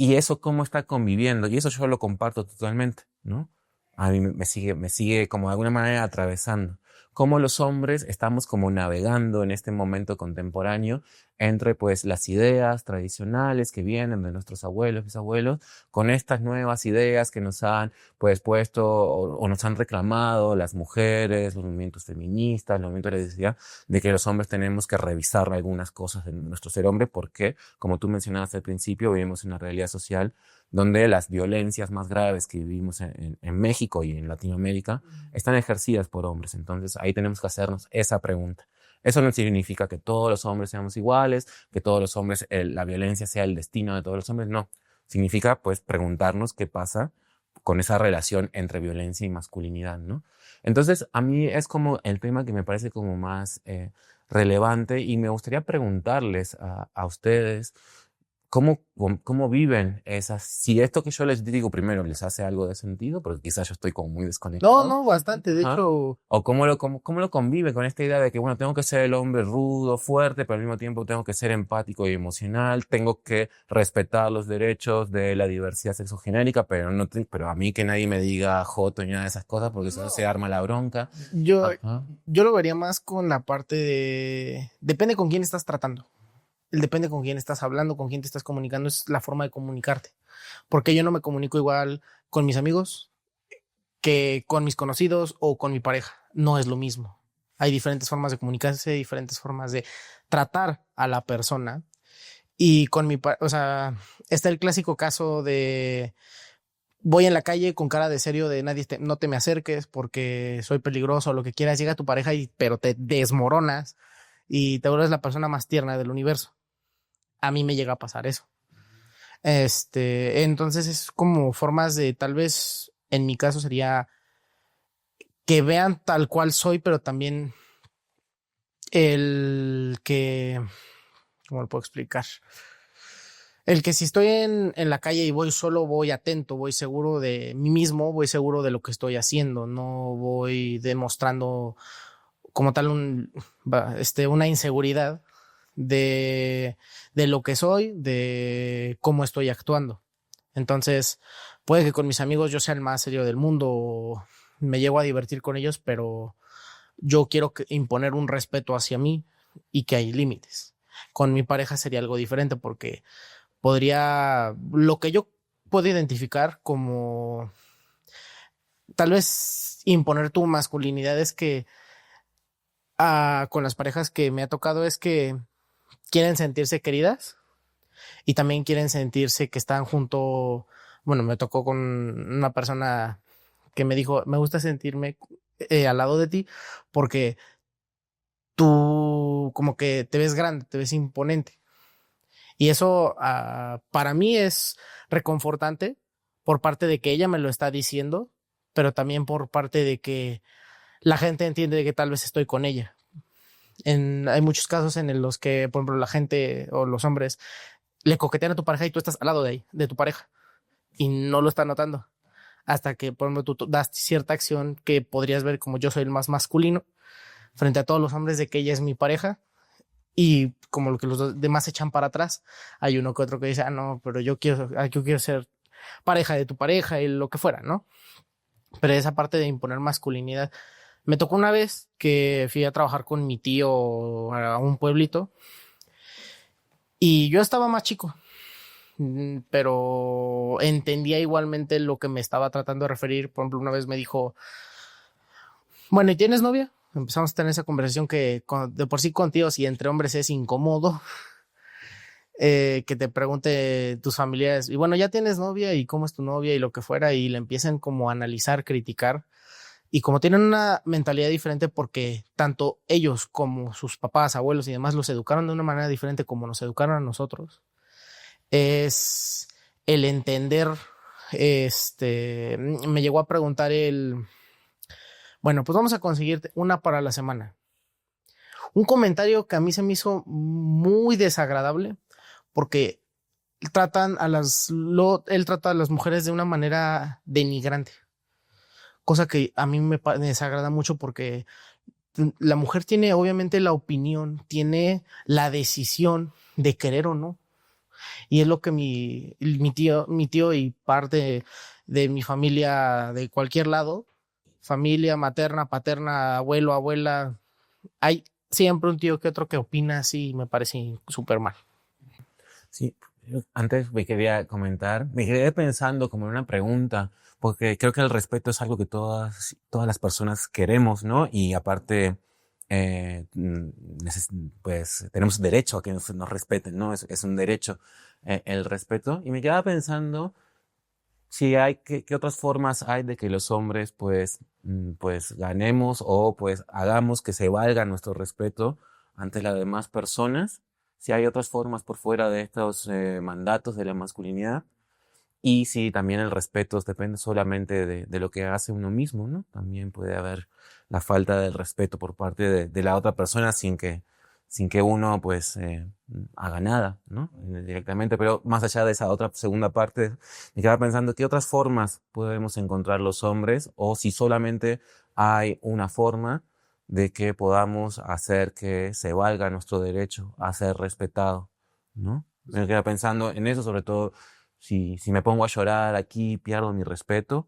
Y eso cómo está conviviendo, y eso yo lo comparto totalmente, ¿no? A mí me sigue como de alguna manera atravesando. Cómo los hombres estamos como navegando en este momento contemporáneo entre pues las ideas tradicionales que vienen de nuestros abuelos, bisabuelos, con estas nuevas ideas que nos han pues puesto o nos han reclamado las mujeres, los movimientos feministas, los movimientos de la diversidad, de que los hombres tenemos que revisar algunas cosas de nuestro ser hombre porque, como tú mencionabas al principio, vivimos en una realidad social donde las violencias más graves que vivimos en México y en Latinoamérica están ejercidas por hombres. Entonces ahí tenemos que hacernos esa pregunta. Eso no significa que todos los hombres seamos iguales, que todos los hombres, la violencia sea el destino de todos los hombres. No. Significa pues preguntarnos qué pasa con esa relación entre violencia y masculinidad, ¿no? Entonces a mí es como el tema que me parece como más relevante y me gustaría preguntarles a ustedes ¿cómo viven esas? Si esto que yo les digo primero les hace algo de sentido, porque quizás yo estoy como muy desconectado. No, bastante. De Ajá. hecho, O cómo lo convive con esta idea de que, bueno, tengo que ser el hombre rudo, fuerte, pero al mismo tiempo tengo que ser empático y emocional, tengo que respetar los derechos de la diversidad sexogenérica, pero a mí que nadie me diga joto ni nada de esas cosas, porque eso se arma la bronca. yo Ajá. lo vería más con la parte de... Depende con quién estás tratando. Depende con quién estás hablando, con quién te estás comunicando, es la forma de comunicarte. Porque yo no me comunico igual con mis amigos que con mis conocidos o con mi pareja. No es lo mismo. Hay diferentes formas de comunicarse, diferentes formas de tratar a la persona. Y con o sea, está el clásico caso de voy en la calle con cara de serio de no te me acerques porque soy peligroso o lo que quieras. Llega tu pareja pero te desmoronas y te vuelves la persona más tierna del universo. A mí me llega a pasar eso. Entonces es como formas de, tal vez en mi caso sería que vean tal cual soy, pero también el que, ¿cómo lo puedo explicar? El que si estoy en la calle y voy solo, voy atento, voy seguro de mí mismo, voy seguro de lo que estoy haciendo, no voy demostrando como tal una inseguridad de lo que soy, de cómo estoy actuando. Entonces, puede que con mis amigos yo sea el más serio del mundo, me llego a divertir con ellos, pero yo quiero imponer un respeto hacia mí y que hay límites. Con mi pareja sería algo diferente porque lo que yo puedo identificar como tal vez imponer tu masculinidad es que con las parejas que me ha tocado es que quieren sentirse queridas y también quieren sentirse que están junto. Bueno, me tocó con una persona que me dijo, me gusta sentirme al lado de ti porque tú como que te ves grande, te ves imponente. Y eso para mí es reconfortante por parte de que ella me lo está diciendo, pero también por parte de que la gente entiende que tal vez estoy con ella. Hay muchos casos en los que, por ejemplo, la gente o los hombres le coquetean a tu pareja y tú estás al lado de tu pareja y no lo estás notando. Hasta que, por ejemplo, tú das cierta acción que podrías ver como yo soy el más masculino frente a todos los hombres de que ella es mi pareja y como lo que los demás echan para atrás, hay uno que otro que dice, no, pero yo quiero ser pareja de tu pareja y lo que fuera, ¿no? Pero esa parte de imponer masculinidad. Me tocó una vez que fui a trabajar con mi tío a un pueblito y yo estaba más chico, pero entendía igualmente lo que me estaba tratando de referir. Por ejemplo, una vez me dijo, bueno, ¿y tienes novia? Empezamos a tener esa conversación que de por sí con tíos y entre hombres es incómodo. Que te pregunte tus familiares, y bueno, ¿ya tienes novia? ¿Y cómo es tu novia? Y lo que fuera, y le empiecen como a analizar, criticar. Y como tienen una mentalidad diferente porque tanto ellos como sus papás, abuelos y demás los educaron de una manera diferente como nos educaron a nosotros, es el entender me llegó a preguntar bueno, pues vamos a conseguirte una para la semana. Un comentario que a mí se me hizo muy desagradable porque él trata a las mujeres de una manera denigrante, cosa que a mí me desagrada mucho porque la mujer tiene obviamente la opinión, tiene la decisión de querer o no. Y es lo que mi tío y parte de mi familia de cualquier lado, familia materna, paterna, abuelo, abuela, hay siempre un tío que otro que opina así y me parece súper mal. Sí, antes me quedé pensando como en una pregunta, porque creo que el respeto es algo que todas las personas queremos, ¿no? Y aparte, pues tenemos derecho a que nos respeten, ¿no? Es un derecho, el respeto. Y me quedaba pensando si qué otras formas hay de que los hombres, pues ganemos o pues hagamos que se valga nuestro respeto ante las demás personas. Si hay otras formas por fuera de estos mandatos de la masculinidad. Y si también el respeto depende solamente de lo que hace uno mismo, ¿no? También puede haber la falta de respeto por parte de la otra persona sin que uno, pues, haga nada, ¿no? Directamente. Pero más allá de esa otra segunda parte, me quedaba pensando qué otras formas podemos encontrar los hombres o si solamente hay una forma de que podamos hacer que se valga nuestro derecho a ser respetado, ¿no? Me quedaba pensando en eso, sobre todo si me pongo a llorar aquí, pierdo mi respeto.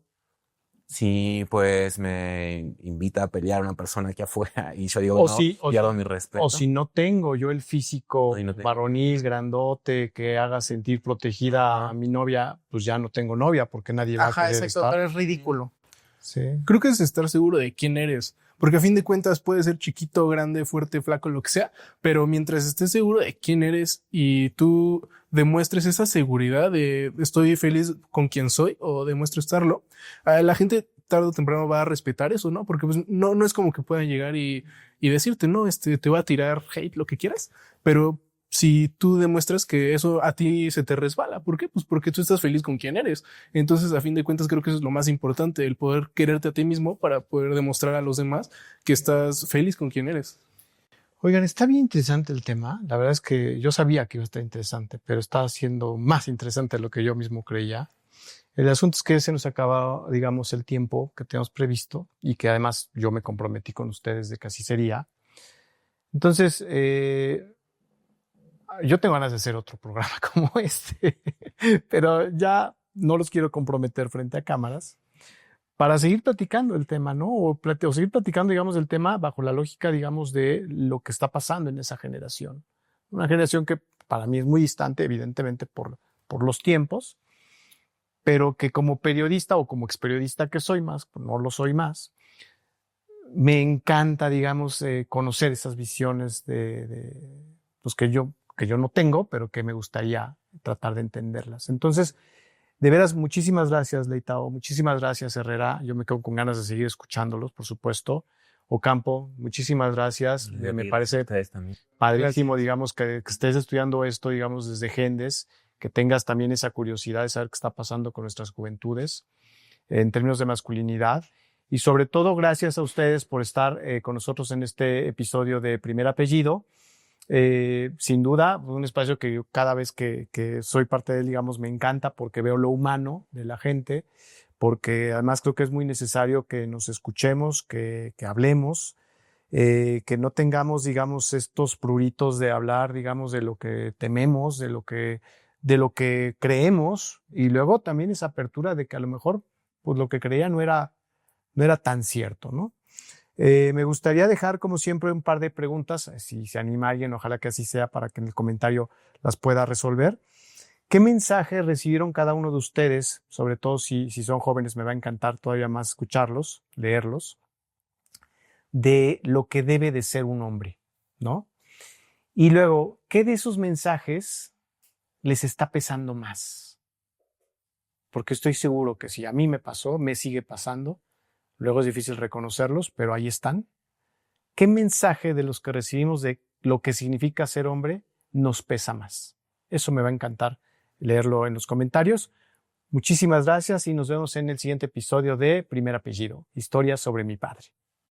Si pues me invita a pelear una persona aquí afuera y yo digo pierdo mi respeto. O si no tengo yo el físico No tengo. varonil, grandote, que haga sentir protegida a mi novia, pues ya no tengo novia porque nadie va a querer exacto, estar. pero es ridículo. Sí. Creo que es estar seguro de quién eres, porque a fin de cuentas puede ser chiquito, grande, fuerte, flaco, lo que sea, pero mientras estés seguro de quién eres y tú demuestres esa seguridad de estoy feliz con quien soy o demuestro estarlo, la gente tarde o temprano va a respetar eso, ¿no? Porque pues no es como que puedan llegar y decirte, no, te va a tirar hate, lo que quieras, pero si tú demuestras que eso a ti se te resbala. ¿Por qué? Pues porque tú estás feliz con quien eres. Entonces, a fin de cuentas, creo que eso es lo más importante, el poder quererte a ti mismo para poder demostrar a los demás que estás feliz con quien eres. Oigan, está bien interesante el tema. La verdad es que yo sabía que iba a estar interesante, pero está siendo más interesante de lo que yo mismo creía. El asunto es que se nos acaba, digamos, el tiempo que teníamos previsto y que además yo me comprometí con ustedes de que así sería. Entonces, yo tengo ganas de hacer otro programa como este, pero ya no los quiero comprometer frente a cámaras para seguir platicando el tema, ¿no? O seguir platicando, digamos, el tema bajo la lógica, digamos, de lo que está pasando en esa generación. Una generación que para mí es muy distante, evidentemente, por los tiempos, pero que como periodista o como experiodista que soy más, pues no lo soy más, me encanta, digamos, conocer esas visiones pues que yo no tengo, pero que me gustaría tratar de entenderlas. Entonces, de veras, muchísimas gracias, Leitao, muchísimas gracias, Herrera. Yo me quedo con ganas de seguir escuchándolos, por supuesto. Ocampo, muchísimas gracias. Me parece padrísimo, digamos, que estés estudiando esto, digamos, desde Gendes, que tengas también esa curiosidad de saber qué está pasando con nuestras juventudes en términos de masculinidad. Y sobre todo, gracias a ustedes por estar con nosotros en este episodio de Primer Apellido. Sin duda, un espacio que yo cada vez que soy parte de él, digamos, me encanta porque veo lo humano de la gente, porque además creo que es muy necesario que nos escuchemos, que hablemos, que no tengamos, digamos, estos pruritos de hablar, digamos, de lo que tememos, de lo que creemos, y luego también esa apertura de que a lo mejor pues lo que creía no era tan cierto, ¿no? Me gustaría dejar, como siempre, un par de preguntas, si se anima alguien, ojalá que así sea, para que en el comentario las pueda resolver. ¿Qué mensaje recibieron cada uno de ustedes? Sobre todo si son jóvenes, me va a encantar todavía más escucharlos, leerlos, de lo que debe de ser un hombre, ¿no? Y luego, ¿qué de esos mensajes les está pesando más? Porque estoy seguro que si a mí me pasó, me sigue pasando. Luego es difícil reconocerlos, pero ahí están. ¿Qué mensaje de los que recibimos de lo que significa ser hombre nos pesa más? Eso me va a encantar leerlo en los comentarios. Muchísimas gracias y nos vemos en el siguiente episodio de Primer Apellido, historias sobre mi padre.